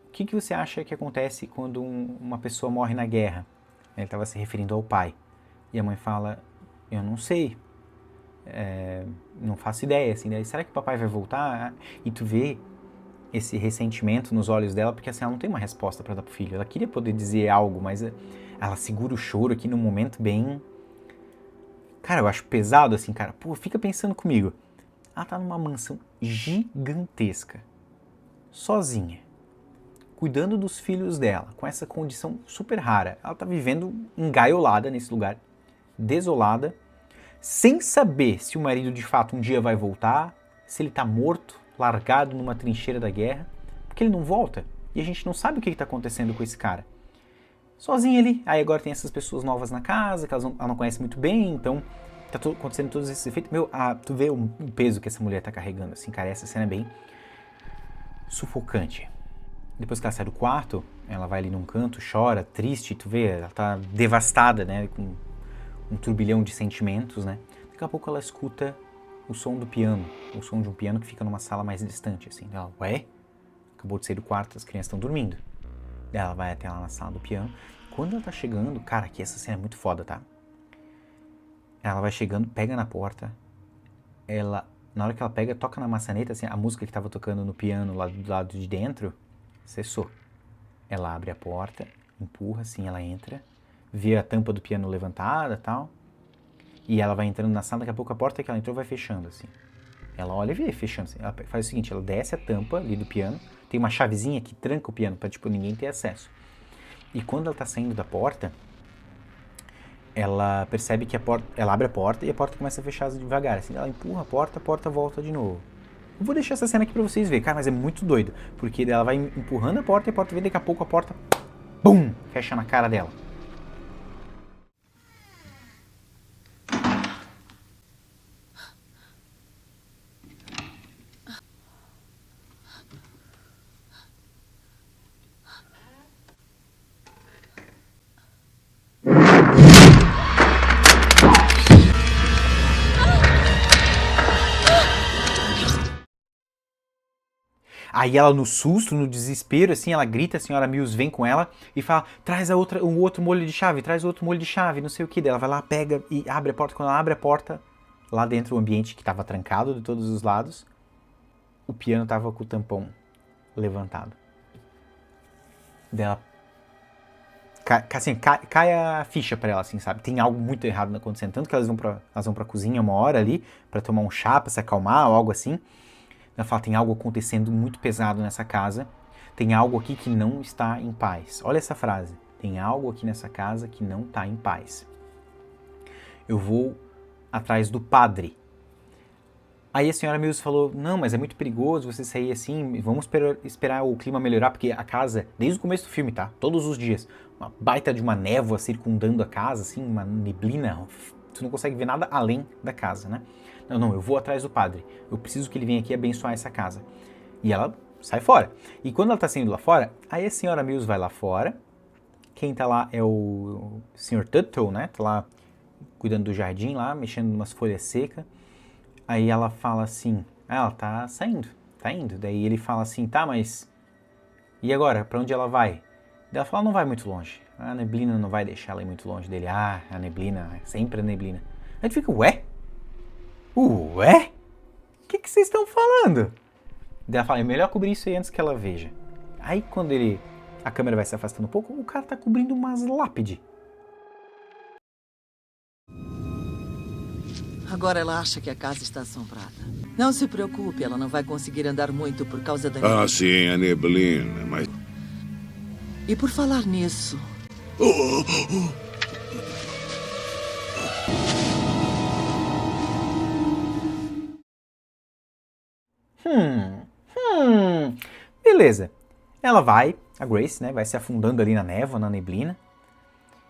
o que você acha que acontece quando uma pessoa morre na guerra? Ele estava se referindo ao pai. E a mãe fala, eu não sei. Não faço ideia, assim, né? Será que o papai vai voltar? E tu vê esse ressentimento nos olhos dela, porque assim, ela não tem uma resposta pra dar pro filho. Ela queria poder dizer algo, mas ela segura o choro aqui num momento bem... Cara, eu acho pesado, assim, cara. Pô, fica pensando comigo. Ela tá numa mansão gigantesca, sozinha, cuidando dos filhos dela, com essa condição super rara. Ela tá vivendo engaiolada nesse lugar, desolada, sem saber se o marido de fato um dia vai voltar, se ele tá morto, largado numa trincheira da guerra, porque ele não volta e a gente não sabe o que tá acontecendo com esse cara. Sozinho ali, aí agora tem essas pessoas novas na casa, que ela não conhece muito bem, então tá acontecendo todos esses efeitos. Tu vê o peso que essa mulher tá carregando, assim, cara, essa cena é bem sufocante. Depois que ela sai do quarto, ela vai ali num canto, chora, triste, tu vê, ela tá devastada, né, com um turbilhão de sentimentos, né? Daqui a pouco ela escuta o som do piano, o som de um piano que fica numa sala mais distante, assim. Ela, ué? Acabou de sair do quarto, as crianças estão dormindo. Ela vai até lá na sala do piano. Quando ela tá chegando, cara, aqui essa cena é muito foda, tá? Ela vai chegando, pega na porta, na hora que ela pega, toca na maçaneta, assim, a música que tava tocando no piano lá do lado de dentro, cessou. Ela abre a porta, empurra, assim, ela entra, vê a tampa do piano levantada e tal, e ela vai entrando na sala, daqui a pouco a porta que ela entrou vai fechando, assim. Ela olha e vê fechando, assim. Ela faz o seguinte, ela desce a tampa ali do piano, tem uma chavezinha que tranca o piano pra, tipo, ninguém ter acesso. E quando ela tá saindo da porta, ela percebe que ela abre a porta e a porta começa a fechar devagar, assim. Ela empurra a porta volta de novo. Eu vou deixar essa cena aqui pra vocês verem, cara, mas é muito doido, porque ela vai empurrando a porta e a porta vem, daqui a pouco a porta, BUM! Fecha na cara dela. Aí ela, no susto, no desespero, assim, ela grita, a senhora Mills vem com ela e fala, traz o outro molho de chave, não sei o que. Daí ela vai lá, pega e abre a porta. Quando ela abre a porta, lá dentro o ambiente que estava trancado de todos os lados, o piano tava com o tampão levantado. Daí ela, assim, cai a ficha pra ela, assim, sabe? Tem algo muito errado acontecendo. Tanto que elas vão pra cozinha uma hora ali, pra tomar um chá, pra se acalmar ou algo assim. Ela fala, tem algo acontecendo muito pesado nessa casa, tem algo aqui que não está em paz. Olha essa frase, tem algo aqui nessa casa que não está em paz. Eu vou atrás do padre. Aí a senhora Mills falou, não, mas é muito perigoso você sair assim, vamos esperar o clima melhorar, porque a casa, desde o começo do filme, tá? Todos os dias, uma baita de uma névoa circundando a casa, assim, uma neblina, tu não consegue ver nada além da casa, né? Não, eu vou atrás do padre. Eu preciso que ele venha aqui abençoar essa casa. E ela sai fora. E quando ela tá saindo lá fora, aí a senhora Mills vai lá fora. Quem tá lá é o Sr. Tuttle, né? Tá lá cuidando do jardim lá, mexendo em umas folhas secas. Aí ela fala assim, ela tá saindo, tá indo. Daí ele fala assim, tá, mas e agora? Pra onde ela vai? Daí ela fala, não vai muito longe. A neblina não vai deixar ela ir muito longe dele. Ah, a neblina, sempre a neblina. Aí a gente fica, ué? Ué? O que vocês estão falando? Daí ela fala, é melhor cobrir isso aí antes que ela veja. Aí quando a câmera vai se afastando um pouco, o cara tá cobrindo umas lápides. Agora ela acha que a casa está assombrada. Não se preocupe, ela não vai conseguir andar muito por causa da Ah, sim, a neblina, mas... E por falar nisso, Beleza. Ela vai, a Grace, né, vai se afundando ali na névoa, na neblina.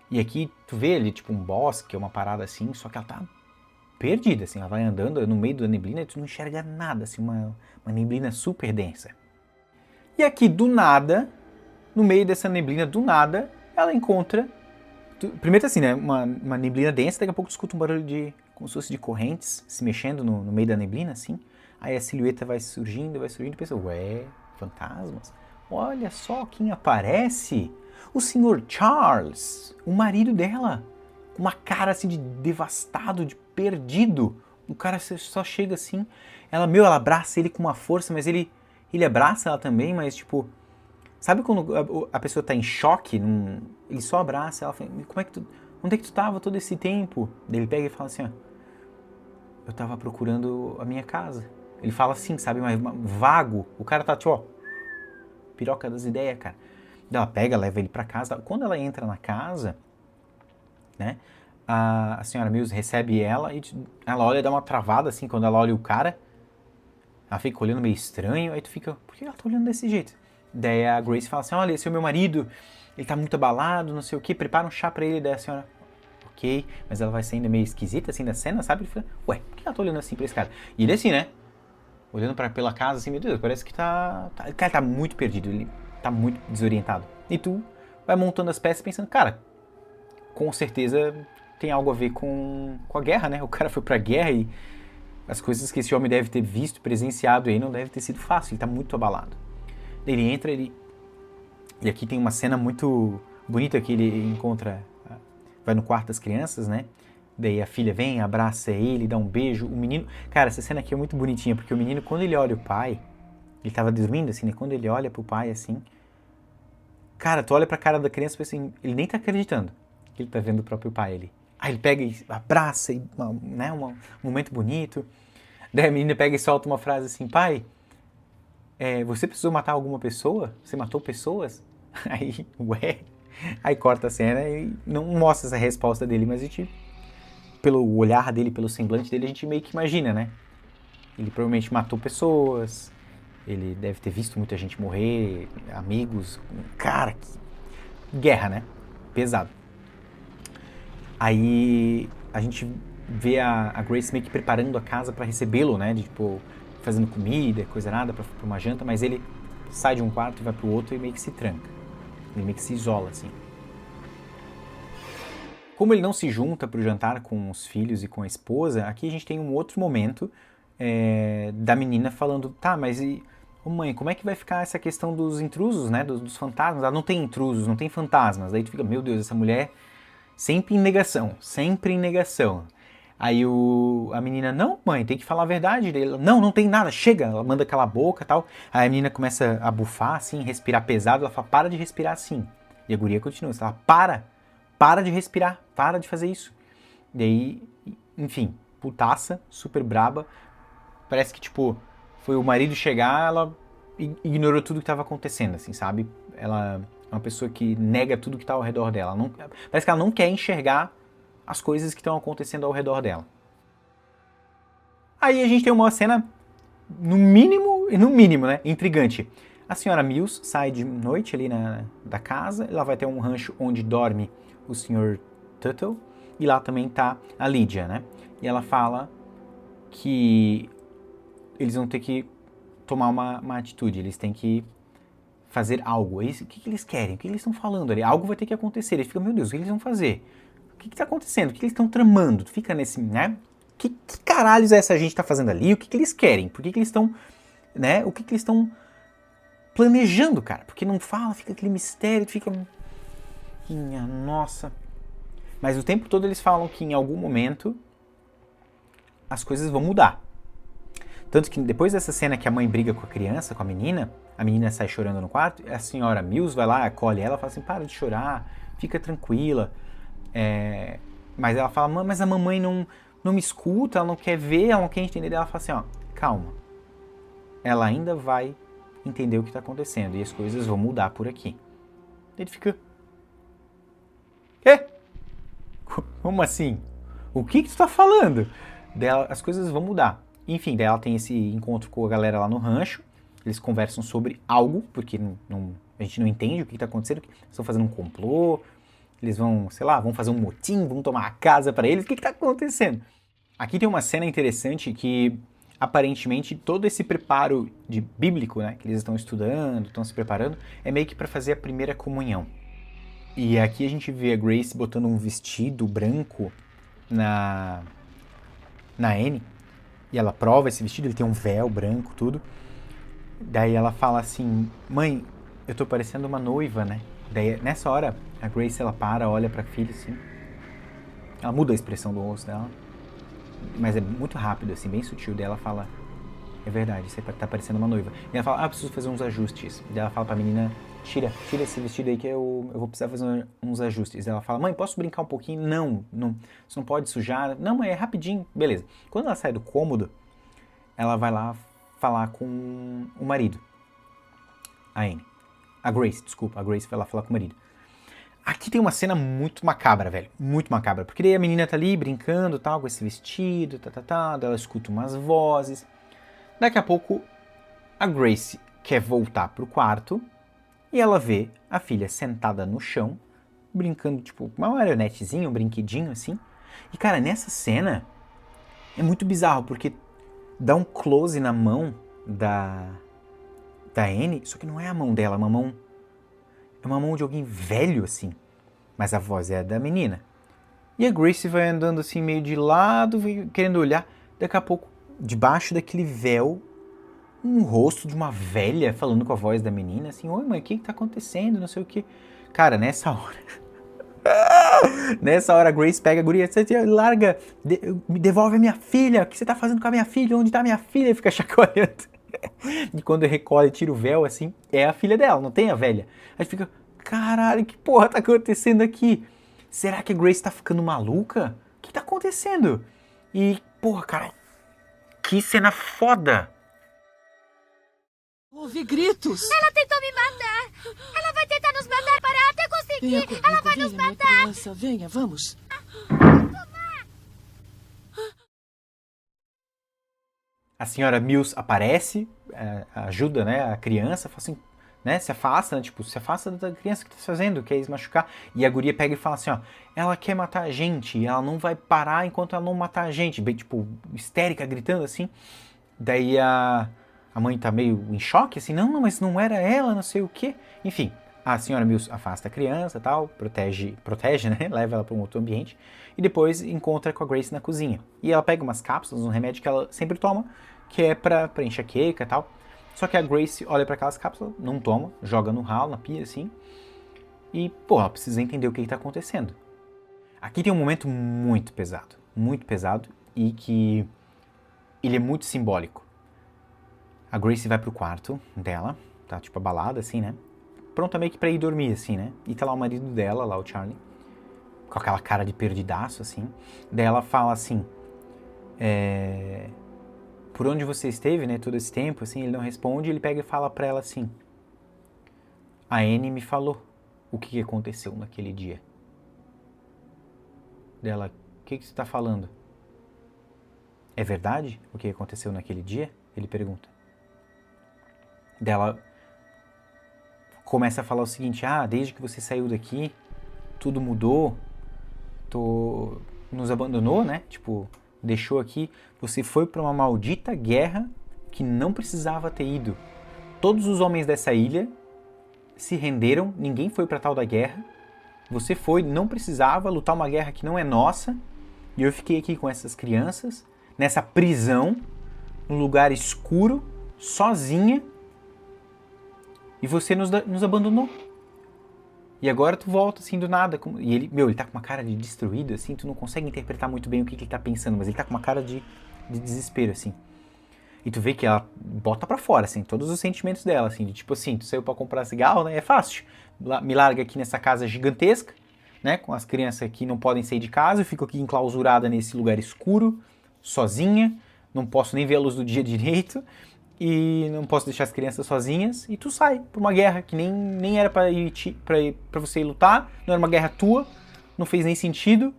E aqui tu vê ali, tipo, um bosque, uma parada assim, só que ela tá perdida, assim. Ela vai andando no meio da neblina e tu não enxerga nada, assim, uma neblina super densa. E aqui, do nada, no meio dessa neblina, do nada, ela encontra... Primeiro assim, né, uma neblina densa, daqui a pouco tu escuta um barulho de... como se fosse de correntes se mexendo no meio da neblina, assim. Aí a silhueta vai surgindo, e pensa, ué, fantasmas? Olha só quem aparece! O Sr. Charles, o marido dela. Com uma cara assim de devastado, de perdido. O cara só chega assim, ela abraça ele com uma força, mas ele abraça ela também, mas tipo... Sabe quando a pessoa tá em choque? Ele só abraça ela, fala, onde é que tu tava todo esse tempo? Daí ele pega e fala assim, ó, eu tava procurando a minha casa. Ele fala assim, sabe, mas vago. O cara tá tipo, ó, piroca das ideias, cara. Ela pega, leva ele pra casa. Quando ela entra na casa, né, a senhora Mills recebe ela e ela olha e dá uma travada, assim, quando ela olha o cara. Ela fica olhando meio estranho, aí tu fica, por que ela tá olhando desse jeito? Daí a Grace fala assim, olha, esse é o meu marido, ele tá muito abalado, não sei o que, prepara um chá pra ele. Daí a senhora, ok, mas ela vai saindo meio esquisita, assim, da cena, sabe? Ele fica, ué, por que ela tá olhando assim pra esse cara? E ele assim, né, olhando pela casa, assim, meu Deus, parece que o cara tá muito perdido, ele tá muito desorientado. E tu vai montando as peças pensando, cara, com certeza tem algo a ver com a guerra, né? O cara foi pra guerra e as coisas que esse homem deve ter visto, presenciado aí, não deve ter sido fácil, ele tá muito abalado. Daí ele entra, e aqui tem uma cena muito bonita que ele encontra, vai no quarto das crianças, né? Daí a filha vem, abraça ele, dá um beijo, o menino... Cara, essa cena aqui é muito bonitinha, porque o menino, quando ele olha o pai, ele tava dormindo assim, né? Quando ele olha pro pai assim, cara, tu olha pra cara da criança e pensa assim, ele nem tá acreditando que ele tá vendo o próprio pai ali. Aí ele pega e abraça, né? Um momento bonito. Daí a menina pega e solta uma frase assim, pai... você precisou matar alguma pessoa? Você matou pessoas? Aí, ué... Aí corta a cena e não mostra essa resposta dele, mas a gente, pelo olhar dele, pelo semblante dele, a gente meio que imagina, né? Ele provavelmente matou pessoas, ele deve ter visto muita gente morrer, amigos... Cara, que guerra, né? Pesado. Aí a gente vê a Grace meio que preparando a casa pra recebê-lo, né? De, tipo... fazendo comida, coisa nada, pra uma janta, mas ele sai de um quarto e vai pro outro e meio que se tranca. Ele meio que se isola, assim. Como ele não se junta pro jantar com os filhos e com a esposa, aqui a gente tem um outro momento da menina falando, tá, mas mãe, como é que vai ficar essa questão dos intrusos, né, dos fantasmas? Ela não tem intrusos, não tem fantasmas. Daí tu fica, meu Deus, essa mulher sempre em negação, sempre em negação. Aí a menina, não, mãe, tem que falar a verdade. Dele, não tem nada, chega. Ela manda calar a boca e tal. Aí a menina começa a bufar, assim, respirar pesado. Ela fala, para de respirar assim. E a guria continua, ela fala, para de respirar, para de fazer isso. E aí, enfim, putaça, super braba. Parece que, tipo, foi o marido chegar, ela ignorou tudo que estava acontecendo, assim, sabe? Ela é uma pessoa que nega tudo que está ao redor dela. Parece que ela não quer enxergar as coisas que estão acontecendo ao redor dela. Aí a gente tem uma cena, no mínimo, né, intrigante. A senhora Mills sai de noite ali da casa, ela vai ter um rancho onde dorme o Sr. Tuttle, e lá também tá a Lydia, né? E ela fala que eles vão ter que tomar uma atitude, eles têm que fazer algo. O que eles querem? O que eles estão falando ali? Algo vai ter que acontecer. Eles ficam, meu Deus, o que eles vão fazer? O que está acontecendo? O que eles estão tramando? Tu fica nesse, né? Que caralhos essa gente está fazendo ali? O que eles querem? Por que eles estão, né? O que eles estão planejando, cara? Porque não fala, fica aquele mistério, tu fica... Minha nossa. Mas o tempo todo eles falam que em algum momento as coisas vão mudar. Tanto que depois dessa cena que a mãe briga com a criança, com a menina sai chorando no quarto, a senhora Mills vai lá, acolhe ela, fala assim, para de chorar, fica tranquila. Mas ela fala, mas a mamãe não me escuta, ela não quer ver, ela não quer entender. Daí ela fala assim, ó, calma. Ela ainda vai entender o que tá acontecendo e as coisas vão mudar por aqui. Daí ele fica... Quê? Como assim? O que tu tá falando? Daí as coisas vão mudar. Enfim, daí ela tem esse encontro com a galera lá no rancho. Eles conversam sobre algo, porque a gente não entende o que tá acontecendo. Eles estão fazendo um complô, eles vão, sei lá, vão fazer um motim, vão tomar a casa pra eles. O que tá acontecendo? Aqui tem uma cena interessante que, aparentemente, todo esse preparo bíblico, né, que eles estão estudando, estão se preparando, é meio que pra fazer a primeira comunhão. E aqui a gente vê a Grace botando um vestido branco na Annie. E ela prova esse vestido, ele tem um véu branco, tudo. Daí ela fala assim, mãe, eu tô parecendo uma noiva, né? Daí nessa hora, a Grace, ela para, olha pra filha assim. Ela muda a expressão do rosto dela. Mas é muito rápido, assim, bem sutil. Daí ela fala, é verdade, você tá parecendo uma noiva. E ela fala, preciso fazer uns ajustes. Daí ela fala pra menina, tira esse vestido aí que eu vou precisar fazer uns ajustes. Daí ela fala, mãe, posso brincar um pouquinho? Não, você não pode sujar. Não, mãe, é rapidinho. Beleza. Quando ela sai do cômodo, ela vai lá falar com o marido. A Annie. A Grace vai lá falar com o marido. Aqui tem uma cena muito macabra, velho. Muito macabra. Porque daí a menina tá ali brincando, tal, com esse vestido, daí ela escuta umas vozes. Daqui a pouco, a Grace quer voltar pro quarto e ela vê a filha sentada no chão, brincando, tipo, uma marionetezinha, um brinquedinho, assim. E, cara, nessa cena é muito bizarro, porque dá um close na mão da Annie, só que não é a mão dela, é uma mão de alguém velho, assim. Mas a voz é da menina. E a Grace vai andando assim, meio de lado, querendo olhar. Daqui a pouco, debaixo daquele véu, um rosto de uma velha falando com a voz da menina, assim, oi mãe, o que tá acontecendo, não sei o que. Cara, nessa hora a Grace pega a guria, larga, me devolve a minha filha, o que você tá fazendo com a minha filha, onde tá a minha filha? E fica chacoalhando. E quando recolhe e tira o véu, assim, é a filha dela, não tem a velha. Aí fica, caralho, que porra tá acontecendo aqui? Será que a Grace tá ficando maluca? O que tá acontecendo? E, porra, cara, que cena foda! Ouvi gritos. Ela tentou me matar. Ela vai tentar nos matar para até conseguir. Venha comigo, Ela vai nos minha matar. criança, venha, vamos. A senhora Mills aparece, ajuda, né, a criança, fala assim, né, se afasta, né, tipo, se afasta da criança que tá fazendo, quer machucar. E a guria pega e fala assim, ó, ela quer matar a gente, ela não vai parar enquanto ela não matar a gente. Bem, tipo, histérica, gritando assim. Daí a mãe tá meio em choque, assim, não, mas não era ela, não sei o quê. Enfim, a senhora Mills afasta a criança e tal, protege, né, leva ela para um outro ambiente. E depois encontra com a Grace na cozinha. E ela pega umas cápsulas, um remédio que ela sempre toma, que é pra enxaqueca e tal. Só que a Grace olha para aquelas cápsulas, não toma, joga no ralo, na pia, assim. E, pô, ela precisa entender o que tá acontecendo. Aqui tem um momento muito pesado e que ele é muito simbólico. A Grace vai pro quarto dela, tá tipo abalada, assim, né? Pronta meio que pra ir dormir, assim, né? E tá lá o marido dela, lá o Charlie, com aquela cara de perdidaço, assim. Daí ela fala assim, por onde você esteve, né, todo esse tempo, assim, ele não responde, ele pega e fala pra ela assim, a Annie me falou o que aconteceu naquele dia. Dela, o que você tá falando? É verdade o que aconteceu naquele dia? Ele pergunta. Dela começa a falar o seguinte, desde que você saiu daqui, tudo mudou, nos abandonou, né, tipo, deixou aqui, você foi para uma maldita guerra que não precisava ter ido. Todos os homens dessa ilha se renderam, ninguém foi para tal da guerra, você foi, não precisava lutar uma guerra que não é nossa, e eu fiquei aqui com essas crianças, nessa prisão, num lugar escuro, sozinha, e você nos abandonou. E agora tu volta assim do nada. E ele tá com uma cara de destruído, assim, tu não consegue interpretar muito bem o que ele tá pensando, mas ele tá com uma cara de desespero, assim. E tu vê que ela bota pra fora, assim, todos os sentimentos dela, assim, de tipo assim, tu saiu pra comprar cigarro, né? É fácil. Me larga aqui nessa casa gigantesca, né? Com as crianças que não podem sair de casa, eu fico aqui enclausurada nesse lugar escuro, sozinha, não posso nem ver a luz do dia direito, e não posso deixar as crianças sozinhas, e tu sai pra uma guerra que nem era pra você ir lutar, não era uma guerra tua, não fez nem sentido.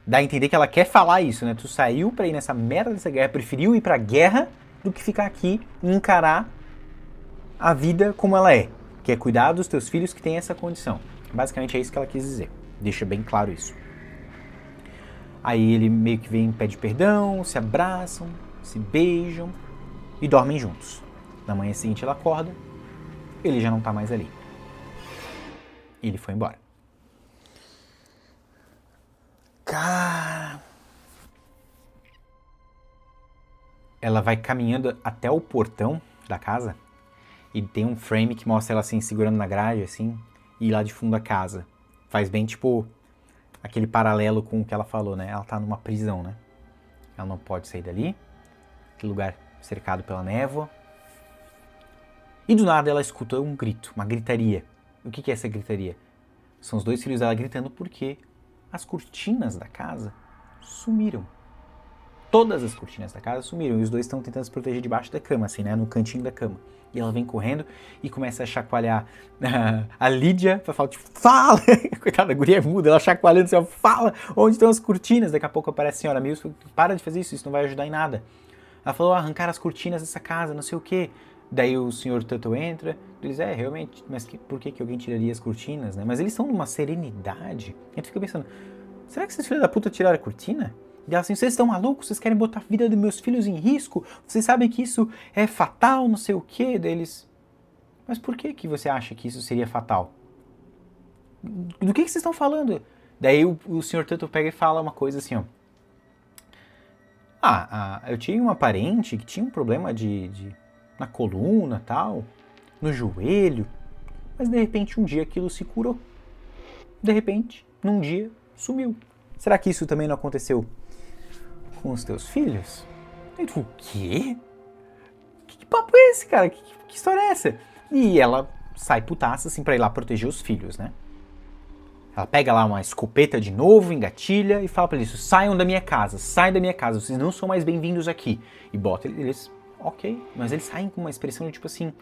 Dá a entender que ela quer falar isso, né? Tu saiu pra ir nessa merda dessa guerra, preferiu ir pra guerra do que ficar aqui e encarar a vida como ela é, que é cuidar dos teus filhos que têm essa condição. Basicamente é isso que ela quis dizer, deixa bem claro isso. Aí ele meio que vem, pede perdão, se abraçam, se beijam e dormem juntos. Na manhã seguinte ela acorda, ele já não tá mais ali. E ele foi embora. Cara... Ela vai caminhando até o portão da casa e tem um frame que mostra ela assim, segurando na grade, assim, e lá de fundo da casa. Faz bem, tipo, aquele paralelo com o que ela falou, né? Ela tá numa prisão, né? Ela não pode sair dali, aquele lugar cercado pela névoa. E do nada ela escuta um grito, uma gritaria. O que é essa gritaria? São os dois filhos dela gritando porque as cortinas da casa sumiram. Todas as cortinas da casa sumiram e os dois estão tentando se proteger debaixo da cama, assim, né? No cantinho da cama. E ela vem correndo e começa a chacoalhar a Lídia pra falar, tipo, fala! Coitada, a guria é muda, ela chacoalhando assim, ó, fala! Onde estão as cortinas? Daqui a pouco aparece a senhora Mills, para de fazer isso não vai ajudar em nada. Ela falou, arrancar as cortinas dessa casa, não sei o quê. Daí o Sr. Tuttle entra, eles, realmente, mas por que alguém tiraria as cortinas, né? Mas eles estão numa serenidade. A gente fica pensando, será que esses filhos da puta tiraram a cortina? E ela assim, vocês estão malucos? Vocês querem botar a vida dos meus filhos em risco? Vocês sabem que isso é fatal, não sei o quê deles. Mas por que você acha que isso seria fatal? Do que vocês estão falando? Daí o Sr. Tuttle pega e fala uma coisa assim, ó. Eu tinha uma parente que tinha um problema na coluna, tal, no joelho, mas de repente um dia aquilo se curou. De repente, num dia, sumiu. Será que isso também não aconteceu com os teus filhos? E tu, o quê? Que papo é esse, cara? Que história é essa? E ela sai putaça, assim, pra ir lá proteger os filhos, né? Ela pega lá uma escopeta de novo, engatilha e fala pra eles, saiam da minha casa, vocês não são mais bem-vindos aqui. E bota eles, ok, mas eles saem com uma expressão de tipo assim,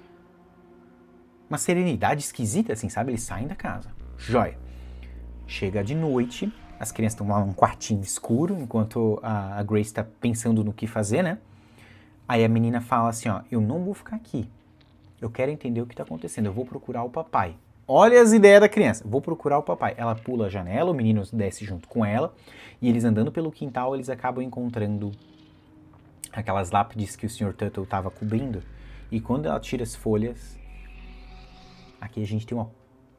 uma serenidade esquisita, assim, sabe? Eles saem da casa, joia. Chega de noite, as crianças estão lá num quartinho escuro, enquanto a Grace tá pensando no que fazer, né? Aí a menina fala assim, ó, eu não vou ficar aqui, eu quero entender o que tá acontecendo, eu vou procurar o papai. Olha as ideias da criança. Vou procurar o papai. Ela pula a janela, o menino desce junto com ela. E eles andando pelo quintal, eles acabam encontrando aquelas lápides que o Sr. Tuttle estava cobrindo. E quando ela tira as folhas, aqui a gente tem uma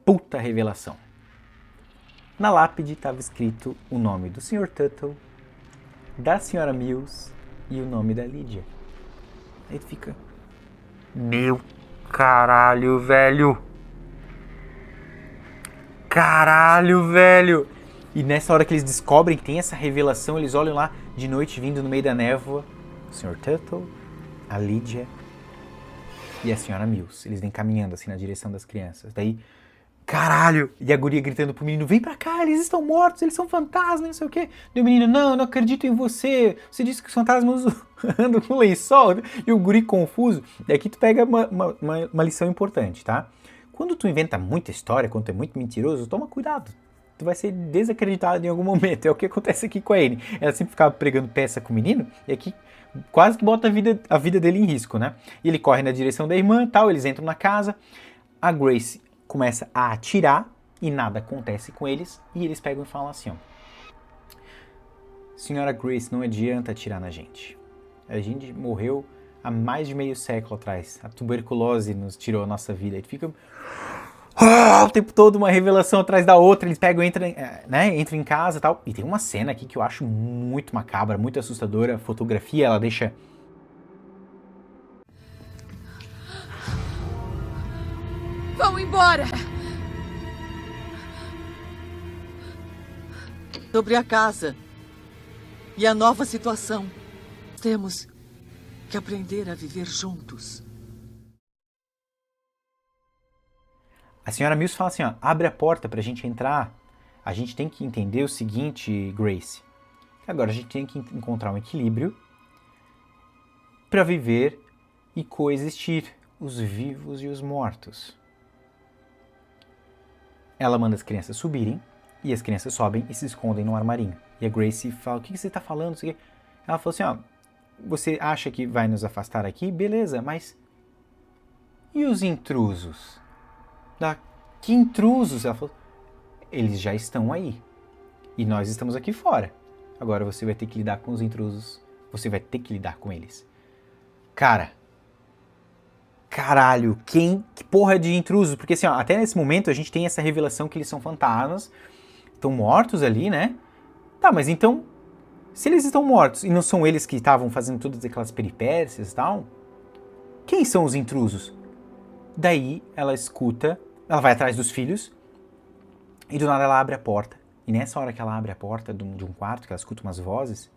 puta revelação. Na lápide estava escrito o nome do Sr. Tuttle, da Sra. Mills e o nome da Lídia. Aí tu fica... Meu caralho, velho! Caralho, velho! E nessa hora que eles descobrem que tem essa revelação, eles olham lá de noite vindo no meio da névoa o Sr. Tuttle, a Lídia e a Sra. Mills. Eles vêm caminhando assim na direção das crianças. Daí, caralho! E a guria gritando pro menino, vem pra cá, eles estão mortos, eles são fantasmas, não sei o quê. E o menino, não, eu não acredito em você. Você disse que os fantasmas andam com lençol. E o guri confuso. E aqui tu pega uma lição importante, tá? Quando tu inventa muita história, quando tu é muito mentiroso, toma cuidado. Tu vai ser desacreditado em algum momento. É o que acontece aqui com a Anne. Ela sempre ficava pregando peça com o menino, e aqui quase que bota a vida dele em risco, né? E ele corre na direção da irmã e tal, eles entram na casa. A Grace começa a atirar, e nada acontece com eles. E eles pegam e falam assim, ó. Senhora Grace, não adianta atirar na gente. A gente morreu há mais de meio século atrás. A tuberculose nos tirou a nossa vida. E fica o tempo todo uma revelação atrás da outra. Eles pegam, entram em casa e tal. E tem uma cena aqui que eu acho muito macabra, muito assustadora. A fotografia, ela deixa... Vão embora! Sobre a casa e a nova situação. Temos que aprender a viver juntos. A Sra. Mills fala assim, ó, abre a porta pra gente entrar. a gente tem que entender o seguinte, Grace. Agora a gente tem que encontrar um equilíbrio para viver e coexistir os vivos e os mortos. Ela manda as crianças subirem, e as crianças sobem e se escondem no armarinho. E a Grace fala, o que você está falando? Ela falou assim, ó, você acha que vai nos afastar aqui? Beleza, mas e os intrusos? Que intrusos? Ela falou, eles já estão aí. E nós estamos aqui fora. Agora você vai ter que lidar com os intrusos. Você vai ter que lidar com eles. Caralho, que porra de intrusos? Porque assim, ó, até nesse momento a gente tem essa revelação que eles são fantasmas. Estão mortos ali, né? Tá, mas então, se eles estão mortos e não são eles que estavam fazendo todas aquelas peripécias e tal, quem são os intrusos? Daí ela escuta, ela vai atrás dos filhos e do nada ela abre a porta. E nessa hora que ela abre a porta de um quarto, que ela escuta umas vozes,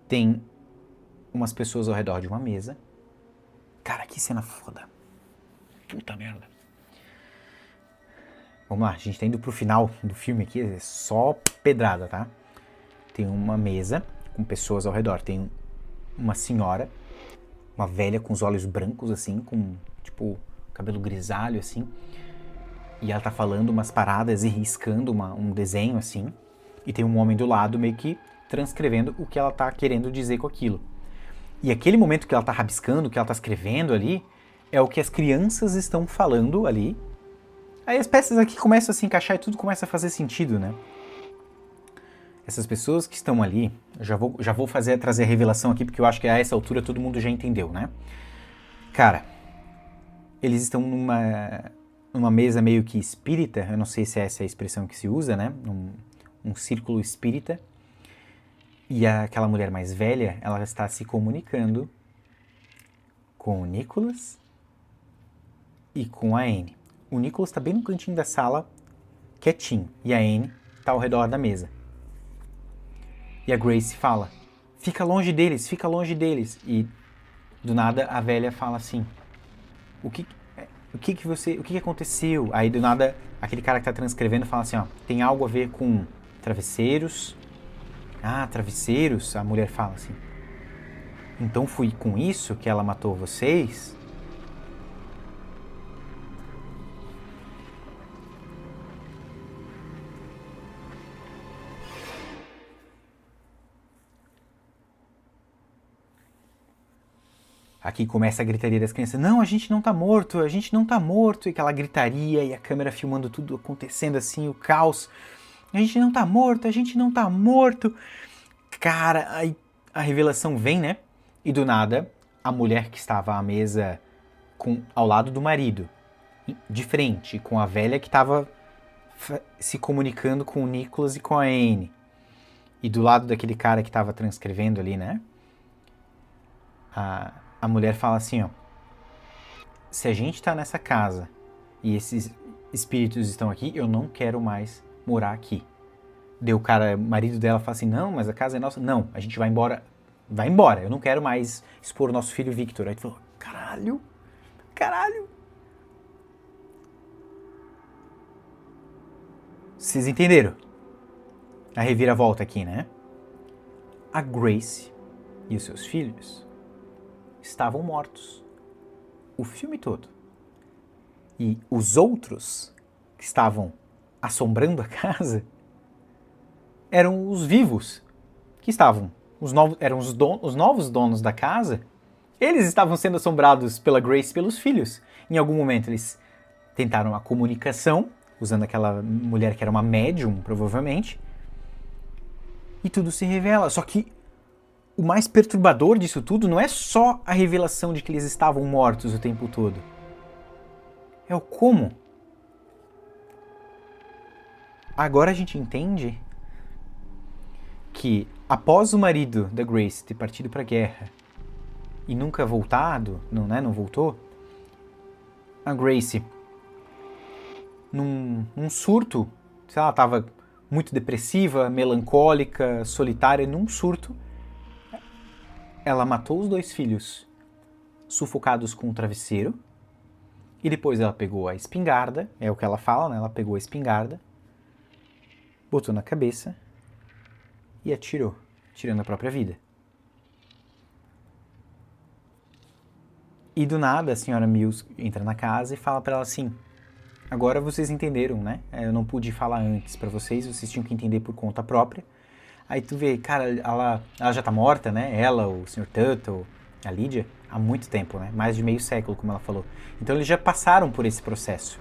tem umas pessoas ao redor de uma mesa. Cara, que cena foda. Puta merda. Vamos lá, a gente tá indo pro final do filme aqui, é só pedrada, tá? Tem uma mesa com pessoas ao redor. Tem uma senhora, uma velha com os olhos brancos, assim, com, tipo, cabelo grisalho, assim. E ela tá falando umas paradas e riscando um desenho, assim. E tem um homem do lado meio que transcrevendo o que ela tá querendo dizer com aquilo. E aquele momento que ela tá rabiscando, que ela tá escrevendo ali, é o que as crianças estão falando ali. Aí as peças aqui começam a se encaixar e tudo começa a fazer sentido, né? Essas pessoas que estão ali, eu já vou trazer a revelação aqui, porque eu acho que a essa altura todo mundo já entendeu, né? Cara, eles estão numa mesa meio que espírita, eu não sei se essa é a expressão que se usa, né? Um círculo espírita. E aquela mulher mais velha, ela está se comunicando com o Nicholas e com a Anne. O Nicholas está bem no cantinho da sala, quietinho, e a Anne está ao redor da mesa. E a Grace fala, fica longe deles. E do nada a velha fala assim, o que aconteceu? Aí do nada aquele cara que está transcrevendo fala assim, ó, tem algo a ver com travesseiros. Ah, travesseiros? A mulher fala assim. Então foi com isso que ela matou vocês? Aqui começa a gritaria das crianças. Não, a gente não tá morto. E aquela gritaria e a câmera filmando tudo acontecendo assim, o caos. A gente não tá morto. Cara, aí a revelação vem, né? E do nada, a mulher que estava à mesa ao lado do marido, de frente, com a velha que estava se comunicando com o Nicholas e com a Anne. E do lado daquele cara que estava transcrevendo ali, né? A mulher fala assim, ó. Se a gente tá nessa casa e esses espíritos estão aqui, eu não quero mais morar aqui. Deu o cara, marido dela, fala assim, não, mas a casa é nossa. Não, a gente vai embora. Vai embora, eu não quero mais expor o nosso filho Victor. Aí tu falou, caralho. Vocês entenderam? A reviravolta aqui, né? A Grace e os seus filhos estavam mortos o filme todo. E os outros que estavam assombrando a casa eram os vivos que estavam. Eram os novos donos da casa. Eles estavam sendo assombrados pela Grace e pelos filhos. Em algum momento eles tentaram a comunicação, usando aquela mulher que era uma médium, provavelmente. E tudo se revela. Só que o mais perturbador disso tudo não é só a revelação de que eles estavam mortos o tempo todo. É o como. Agora a gente entende que após o marido da Grace ter partido para a guerra e nunca voltado, não voltou, a Grace, num surto, sei lá, estava muito depressiva, melancólica, solitária, num surto, ela matou os 2 filhos sufocados com um travesseiro e depois ela pegou a espingarda, é o que ela fala, né? Ela pegou a espingarda botou na cabeça e atirou, tirando a própria vida. E do nada a senhora Mills entra na casa e fala pra ela assim: agora vocês entenderam, né? Eu não pude falar antes pra vocês, vocês tinham que entender por conta própria. Aí tu vê, cara, ela já tá morta, né? Ela, o Sr. Tuttle, a Lydia, há muito tempo, né? Mais de meio século, como ela falou. Então eles já passaram por esse processo.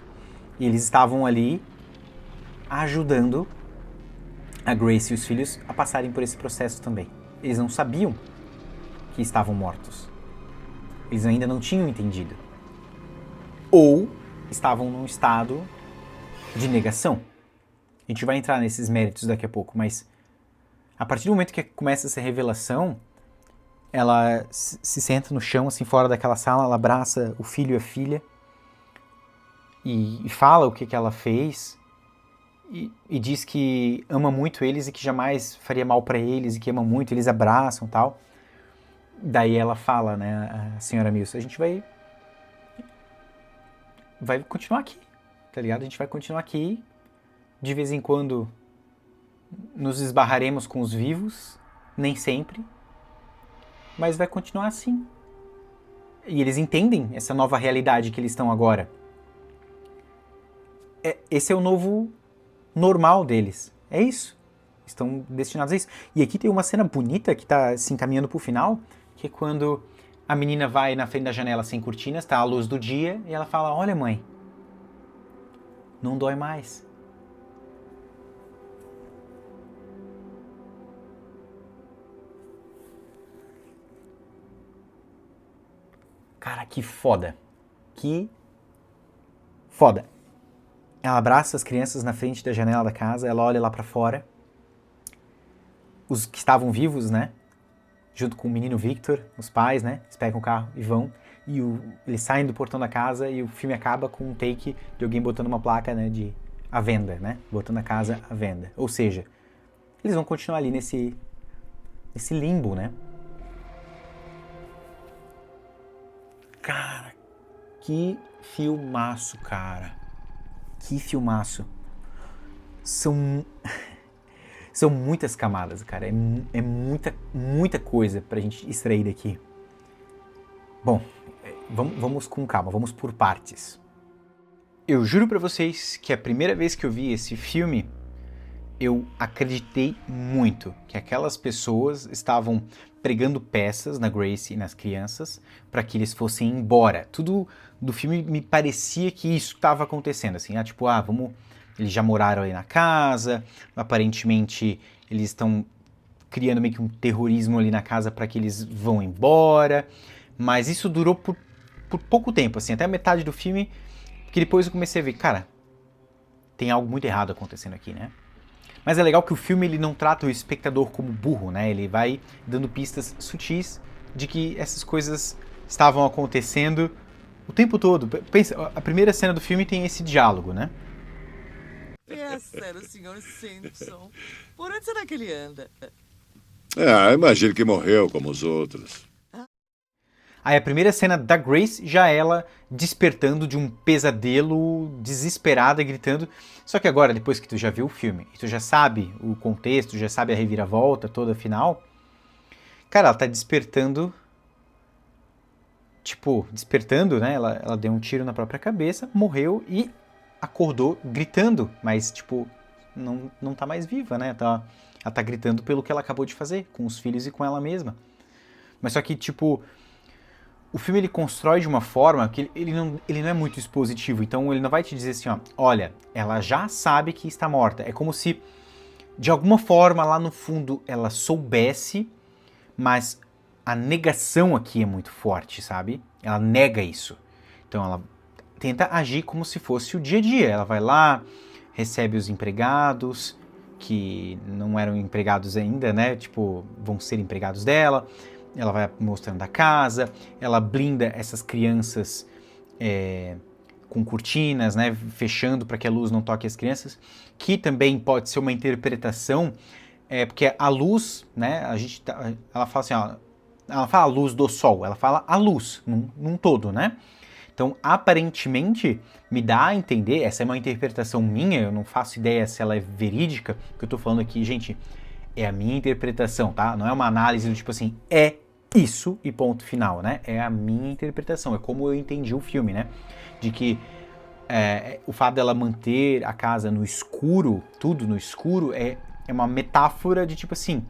E eles estavam ali ajudando a Grace e os filhos a passarem por esse processo também. Eles não sabiam que estavam mortos. Eles ainda não tinham entendido. Ou estavam num estado de negação. A gente vai entrar nesses méritos daqui a pouco, mas a partir do momento que começa essa revelação, ela se senta no chão, assim, fora daquela sala, ela abraça o filho e a filha e fala o que ela fez e diz que ama muito eles e que jamais faria mal para eles e que ama muito, eles abraçam e tal. Daí ela fala, né, a senhora Mills, a gente vai continuar aqui, tá ligado? A gente vai continuar aqui, de vez em quando nos esbarraremos com os vivos, nem sempre, mas vai continuar assim. E eles entendem essa nova realidade que eles estão agora. Esse é o novo normal deles. É isso. Estão destinados a isso. E aqui tem uma cena bonita que está se encaminhando para o final, que é quando a menina vai na frente da janela sem cortinas, tá a luz do dia, e ela fala: olha, mãe, não dói mais. Cara, que foda. Que foda. Ela abraça as crianças na frente da janela da casa, ela olha lá pra fora. Os que estavam vivos, né? Junto com o menino Victor, os pais, né? Eles pegam o carro e vão. E eles saem do portão da casa e o filme acaba com um take de alguém botando uma placa, né, de à venda, né? Botando a casa à venda. Ou seja, eles vão continuar ali nesse limbo, né? Cara, que filmaço, cara. Que filmaço. São muitas camadas, cara. É muita coisa pra gente extrair daqui. Bom, vamos com calma, vamos por partes. Eu juro pra vocês que a primeira vez que eu vi esse filme, eu acreditei muito que aquelas pessoas estavam pregando peças na Grace e nas crianças para que eles fossem embora. Tudo do filme me parecia que isso estava acontecendo, assim, eles já moraram ali na casa, aparentemente eles estão criando meio que um terrorismo ali na casa para que eles vão embora, mas isso durou por pouco tempo, assim, até a metade do filme, que depois eu comecei a ver, cara, tem algo muito errado acontecendo aqui, né? Mas é legal que o filme ele não trata o espectador como burro, né? Ele vai dando pistas sutis de que essas coisas estavam acontecendo o tempo todo. Pensa, a primeira cena do filme tem esse diálogo, né? Essa era o Sr. Simpson. Por onde será que ele anda? Imagino que morreu como os outros. Aí a primeira cena da Grace, já ela despertando de um pesadelo, desesperada, gritando. Só que agora, depois que tu já viu o filme, e tu já sabe o contexto, já sabe a reviravolta toda, a final, cara, ela tá despertando, né? Ela deu um tiro na própria cabeça, morreu e acordou gritando, mas, não tá mais viva, né? Ela tá gritando pelo que ela acabou de fazer, com os filhos e com ela mesma. Mas só que, o filme ele constrói de uma forma que ele não é muito expositivo, então ele não vai te dizer assim, ó, olha, ela já sabe que está morta. É como se, de alguma forma, lá no fundo, ela soubesse, mas a negação aqui é muito forte, sabe? Ela nega isso. Então ela tenta agir como se fosse o dia a dia. Ela vai lá, recebe os empregados, que não eram empregados ainda, né? Vão ser empregados dela. Ela vai mostrando a casa, ela blinda essas crianças com cortinas, né, fechando para que a luz não toque as crianças, que também pode ser uma interpretação, porque a luz, né, ela fala assim, ó, ela fala a luz do sol, ela fala a luz num todo, né? Então, aparentemente, me dá a entender, essa é uma interpretação minha, eu não faço ideia se ela é verídica, o que eu tô falando aqui, gente, é a minha interpretação, tá? Não é uma análise do tipo assim, é isso e ponto final, né? É a minha interpretação, é como eu entendi o filme, né? De que o fato dela manter a casa no escuro, tudo no escuro, é uma metáfora de tipo assim,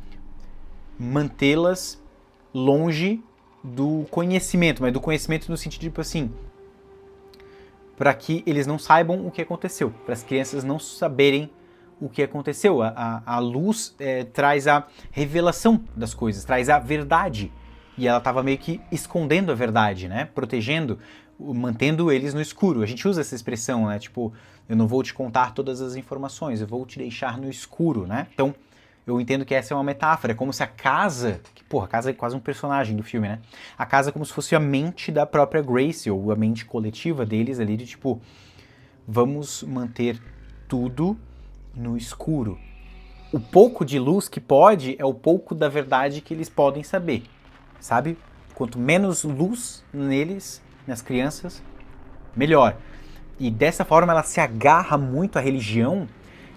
mantê-las longe do conhecimento, mas do conhecimento no sentido de tipo assim, para que eles não saibam o que aconteceu, para as crianças não saberem o que aconteceu. A luz traz a revelação das coisas, traz a verdade. E ela estava meio que escondendo a verdade, né? Protegendo, mantendo eles no escuro. A gente usa essa expressão, né? Tipo, eu não vou te contar todas as informações, eu vou te deixar no escuro, né? Então, eu entendo que essa é uma metáfora. É como se a casa... Porra, a casa é quase um personagem do filme, né? A casa é como se fosse a mente da própria Grace, ou a mente coletiva deles ali, de tipo... Vamos manter tudo no escuro. O pouco de luz que pode é o pouco da verdade que eles podem saber, sabe? Quanto menos luz neles, nas crianças, melhor. E dessa forma ela se agarra muito à religião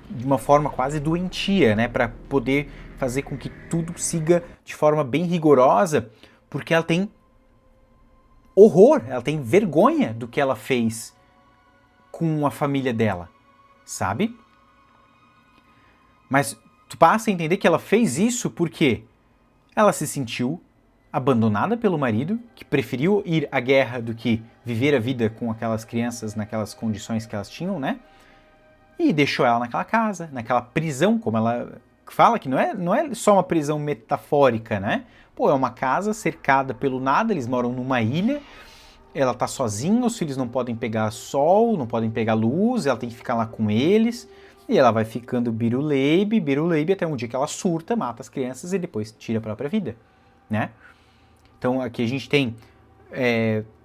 de uma forma quase doentia, né? Para poder fazer com que tudo siga de forma bem rigorosa, porque ela tem horror, ela tem vergonha do que ela fez com a família dela, sabe? Mas tu passa a entender que ela fez isso porque ela se sentiu abandonada pelo marido, que preferiu ir à guerra do que viver a vida com aquelas crianças naquelas condições que elas tinham, né? E deixou ela naquela casa, naquela prisão, como ela fala, que não é só uma prisão metafórica, né? Pô, é uma casa cercada pelo nada, eles moram numa ilha, ela tá sozinha, os filhos não podem pegar sol, não podem pegar luz, ela tem que ficar lá com eles, e ela vai ficando biruleibe, até um dia que ela surta, mata as crianças e depois tira a própria vida, né? Então aqui a gente tem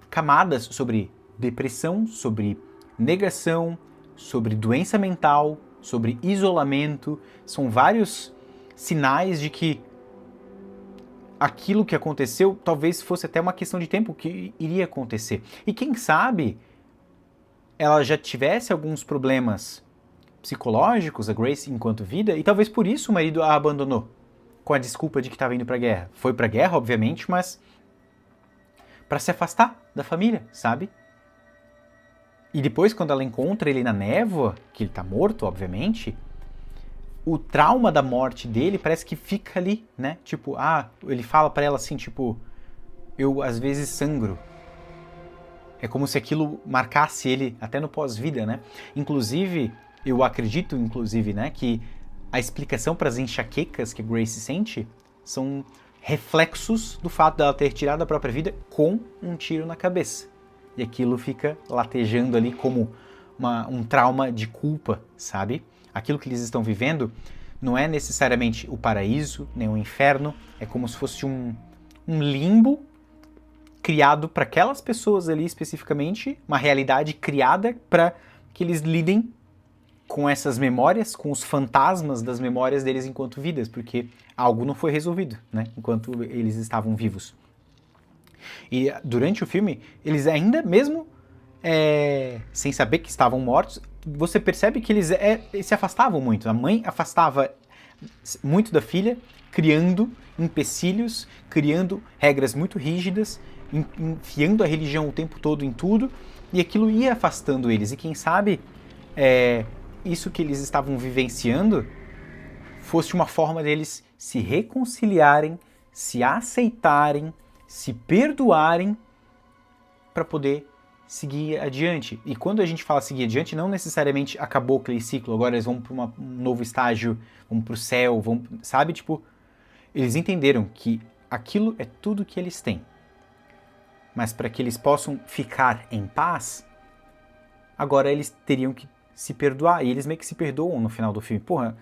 camadas sobre depressão, sobre negação, sobre doença mental, sobre isolamento. São vários sinais de que aquilo que aconteceu talvez fosse até uma questão de tempo que iria acontecer. E quem sabe ela já tivesse alguns problemas psicológicos, a Grace, enquanto vida, e talvez por isso o marido a abandonou, com a desculpa de que estava indo pra guerra. Foi pra guerra, obviamente, mas para se afastar da família, sabe? E depois, quando ela encontra ele na névoa, que ele tá morto, obviamente, o trauma da morte dele parece que fica ali, né? Tipo, ele fala pra ela assim, tipo, eu às vezes sangro. É como se aquilo marcasse ele até no pós-vida, né? Inclusive, eu acredito, né, que a explicação para as enxaquecas que a Grace sente são reflexos do fato dela ter tirado a própria vida com um tiro na cabeça. E aquilo fica latejando ali como um trauma de culpa, sabe? Aquilo que eles estão vivendo não é necessariamente o paraíso, nem o inferno, é como se fosse um limbo criado para aquelas pessoas ali especificamente, uma realidade criada para que eles lidem com essas memórias, com os fantasmas das memórias deles enquanto vidas, porque algo não foi resolvido, né, enquanto eles estavam vivos. E durante o filme, eles ainda mesmo sem saber que estavam mortos, você percebe que eles se afastavam muito. A mãe afastava muito da filha, criando empecilhos, criando regras muito rígidas, enfiando a religião o tempo todo em tudo, e aquilo ia afastando eles. E quem sabe isso que eles estavam vivenciando fosse uma forma deles se reconciliarem, se aceitarem, se perdoarem para poder seguir adiante. E quando a gente fala seguir adiante, não necessariamente acabou aquele ciclo, agora eles vão para um novo estágio, vão para o céu, sabe? Tipo, eles entenderam que aquilo é tudo que eles têm. Mas para que eles possam ficar em paz, agora eles teriam que se perdoar. E eles meio que se perdoam no final do filme. Porra,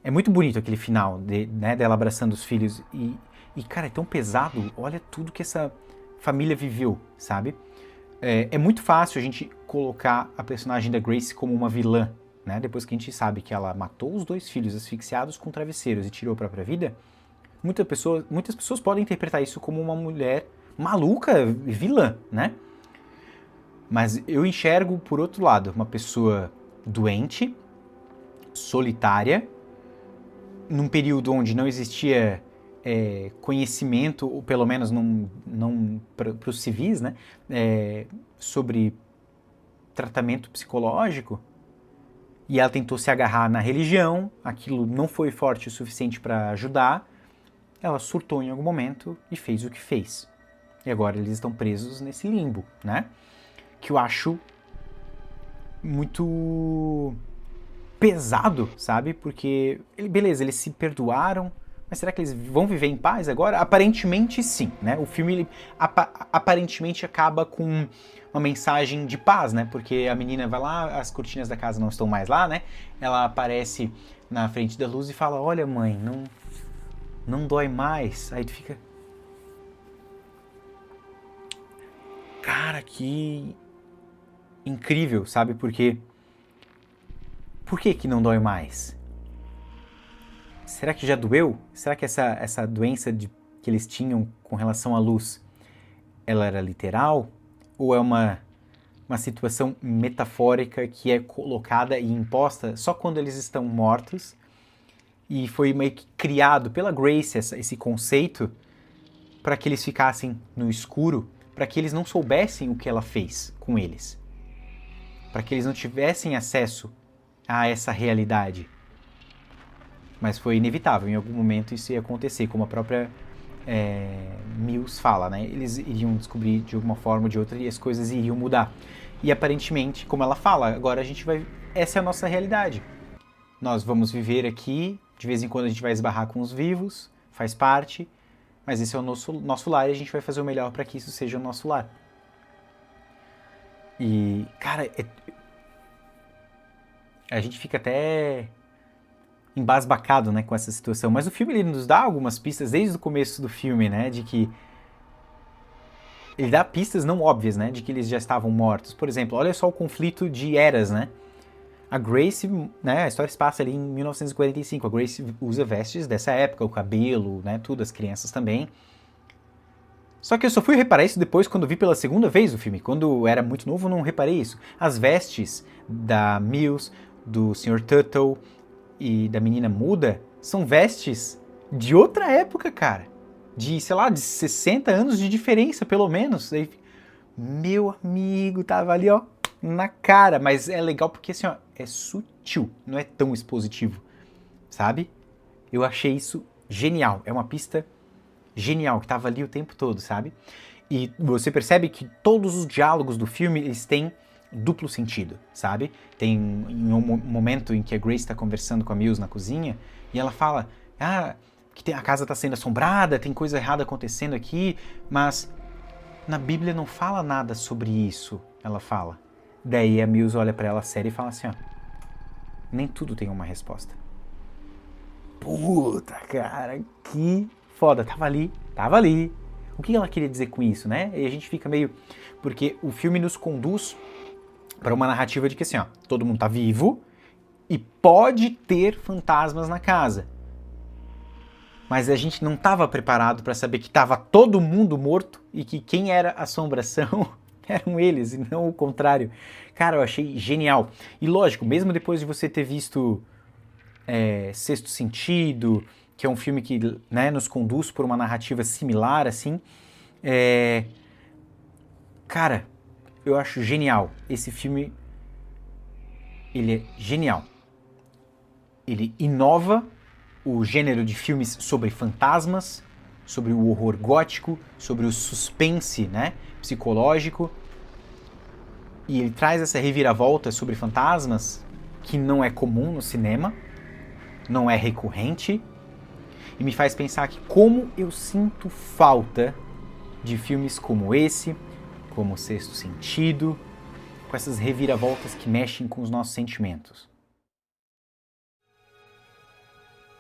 é muito bonito aquele final dela abraçando os filhos. E, cara, é tão pesado. Olha tudo que essa família viveu, sabe? É muito fácil a gente colocar a personagem da Grace como uma vilã, né? Depois que a gente sabe que ela matou os 2 filhos asfixiados com travesseiros e tirou a própria vida, muitas pessoas podem interpretar isso como uma mulher maluca, vilã, né? Mas eu enxergo, por outro lado, uma pessoa doente, solitária, num período onde não existia conhecimento, ou pelo menos não para os civis, né, sobre tratamento psicológico, e ela tentou se agarrar na religião, aquilo não foi forte o suficiente para ajudar, ela surtou em algum momento e fez o que fez. E agora eles estão presos nesse limbo, né? Que eu acho muito pesado, sabe? Porque, beleza, eles se perdoaram, mas será que eles vão viver em paz agora? Aparentemente sim, né? O filme ele, aparentemente acaba com uma mensagem de paz, né? Porque a menina vai lá, as cortinas da casa não estão mais lá, né? Ela aparece na frente da luz e fala, olha mãe, não dói mais. Aí tu fica... Cara, que incrível, sabe? Porque... Por que não dói mais? Será que já doeu? Será que essa doença que eles tinham com relação à luz, ela era literal? Ou é uma situação metafórica que é colocada e imposta só quando eles estão mortos? E foi meio que criado pela Grace esse conceito para que eles ficassem no escuro, para que eles não soubessem o que ela fez com eles. Para que eles não tivessem acesso a essa realidade. Mas foi inevitável, em algum momento isso ia acontecer, como a própria Mills fala, né? Eles iriam descobrir de alguma forma ou de outra e as coisas iriam mudar. E aparentemente, como ela fala, agora a gente vai... Essa é a nossa realidade. Nós vamos viver aqui, de vez em quando a gente vai esbarrar com os vivos, faz parte, mas esse é o nosso lar e a gente vai fazer o melhor para que isso seja o nosso lar. E, cara, a gente fica até embasbacado, né, com essa situação. Mas o filme ele nos dá algumas pistas desde o começo do filme, né, de que ele dá pistas não óbvias, né, de que eles já estavam mortos. Por exemplo, olha só o conflito de eras, né? A Grace, né, a história se passa ali em 1945. A Grace usa vestes dessa época, o cabelo, né, tudo, as crianças também. Só que eu só fui reparar isso depois quando vi pela segunda vez o filme. Quando eu era muito novo, eu não reparei isso. As vestes da Mills, do Sr. Tuttle e da menina muda são vestes de outra época, cara. De, sei lá, de 60 anos de diferença, pelo menos. Aí, meu amigo, tava ali, ó, na cara. Mas é legal porque, assim, ó, é sutil, não é tão expositivo, sabe? Eu achei isso genial. É uma pista genial, que tava ali o tempo todo, sabe? E você percebe que todos os diálogos do filme, eles têm duplo sentido, sabe? Tem um momento em que a Grace está conversando com a Mills na cozinha e ela fala, que a casa está sendo assombrada, tem coisa errada acontecendo aqui, mas na Bíblia não fala nada sobre isso, ela fala. Daí a Mills olha para ela séria e fala assim, ó, nem tudo tem uma resposta. Puta, cara, que foda, tava ali. O que ela queria dizer com isso, né? E a gente fica meio... Porque o filme nos conduz para uma narrativa de que assim, ó, todo mundo tá vivo e pode ter fantasmas na casa. Mas a gente não estava preparado para saber que estava todo mundo morto e que quem era a assombração eram eles e não o contrário. Cara, eu achei genial. E lógico, mesmo depois de você ter visto Sexto Sentido, que é um filme que, né, nos conduz por uma narrativa similar, assim, cara, eu acho genial. Esse filme, ele é genial. Ele inova o gênero de filmes sobre fantasmas, sobre o horror gótico, sobre o suspense, né, psicológico. E ele traz essa reviravolta sobre fantasmas que não é comum no cinema, não é recorrente, e me faz pensar que como eu sinto falta de filmes como esse, como o Sexto Sentido, com essas reviravoltas que mexem com os nossos sentimentos.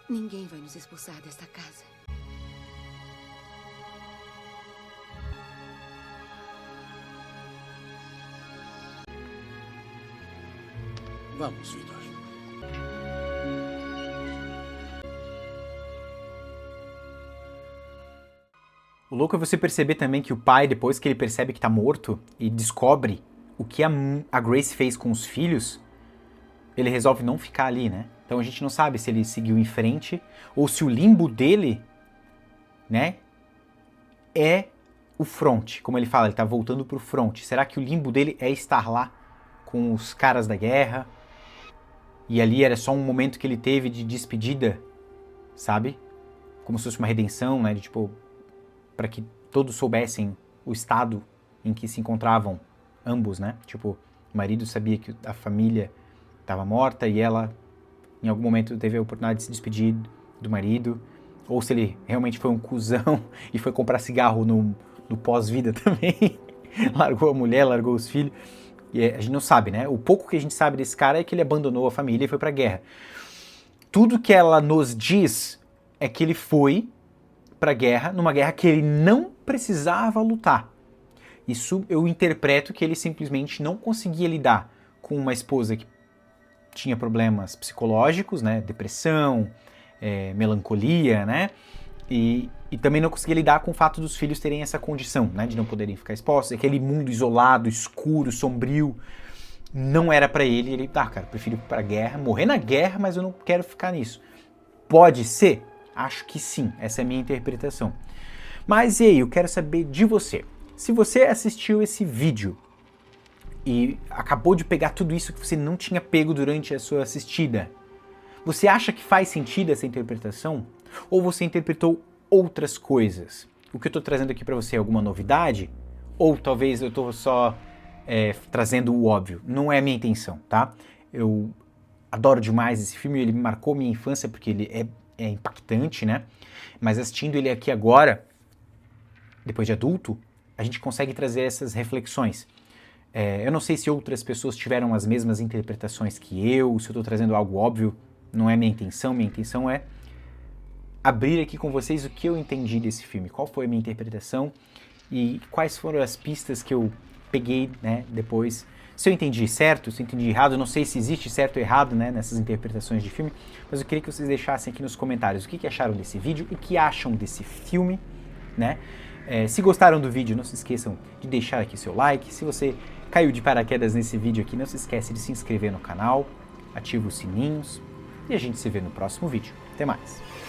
Ninguém vai nos expulsar desta casa. Vamos, Vitor. O louco é você perceber também que o pai, depois que ele percebe que tá morto e descobre o que a Grace fez com os filhos, ele resolve não ficar ali, né? Então a gente não sabe se ele seguiu em frente ou se o limbo dele, né, é o front. Como ele fala, ele tá voltando pro front. Será que o limbo dele é estar lá com os caras da guerra? E ali era só um momento que ele teve de despedida, sabe? Como se fosse uma redenção, né? De, tipo, para que todos soubessem o estado em que se encontravam ambos, né? Tipo, o marido sabia que a família estava morta e ela, em algum momento, teve a oportunidade de se despedir do marido. Ou se ele realmente foi um cuzão e foi comprar cigarro no pós-vida também. Largou a mulher, largou os filhos. E a gente não sabe, né? O pouco que a gente sabe desse cara é que ele abandonou a família e foi pra guerra. Tudo que ela nos diz é que ele foi pra guerra, numa guerra que ele não precisava lutar. Isso eu interpreto que ele simplesmente não conseguia lidar com uma esposa que tinha problemas psicológicos, né? Depressão, melancolia, né? E também não conseguia lidar com o fato dos filhos terem essa condição, né, de não poderem ficar expostos, aquele mundo isolado, escuro, sombrio, não era pra ele. Ele, cara, prefiro ir pra guerra, morrer na guerra, mas eu não quero ficar nisso. Pode ser? Acho que sim, essa é a minha interpretação. Mas e aí, eu quero saber de você. Se você assistiu esse vídeo e acabou de pegar tudo isso que você não tinha pego durante a sua assistida, você acha que faz sentido essa interpretação? Ou você interpretou outras coisas? O que eu estou trazendo aqui para você é alguma novidade? Ou talvez eu estou só trazendo o óbvio? Não é a minha intenção, tá? Eu adoro demais esse filme, ele marcou minha infância porque ele é impactante, né? Mas assistindo ele aqui agora, depois de adulto, a gente consegue trazer essas reflexões. Eu não sei se outras pessoas tiveram as mesmas interpretações que eu, se eu estou trazendo algo óbvio, não é minha intenção é abrir aqui com vocês o que eu entendi desse filme, qual foi a minha interpretação e quais foram as pistas que eu peguei, né, depois. Se eu entendi certo, se eu entendi errado, eu não sei se existe certo ou errado, né, nessas interpretações de filme, mas eu queria que vocês deixassem aqui nos comentários o que acharam desse vídeo, o que acham desse filme, né? Se gostaram do vídeo, não se esqueçam de deixar aqui seu like. Se você caiu de paraquedas nesse vídeo aqui, não se esquece de se inscrever no canal, ativa os sininhos e a gente se vê no próximo vídeo. Até mais!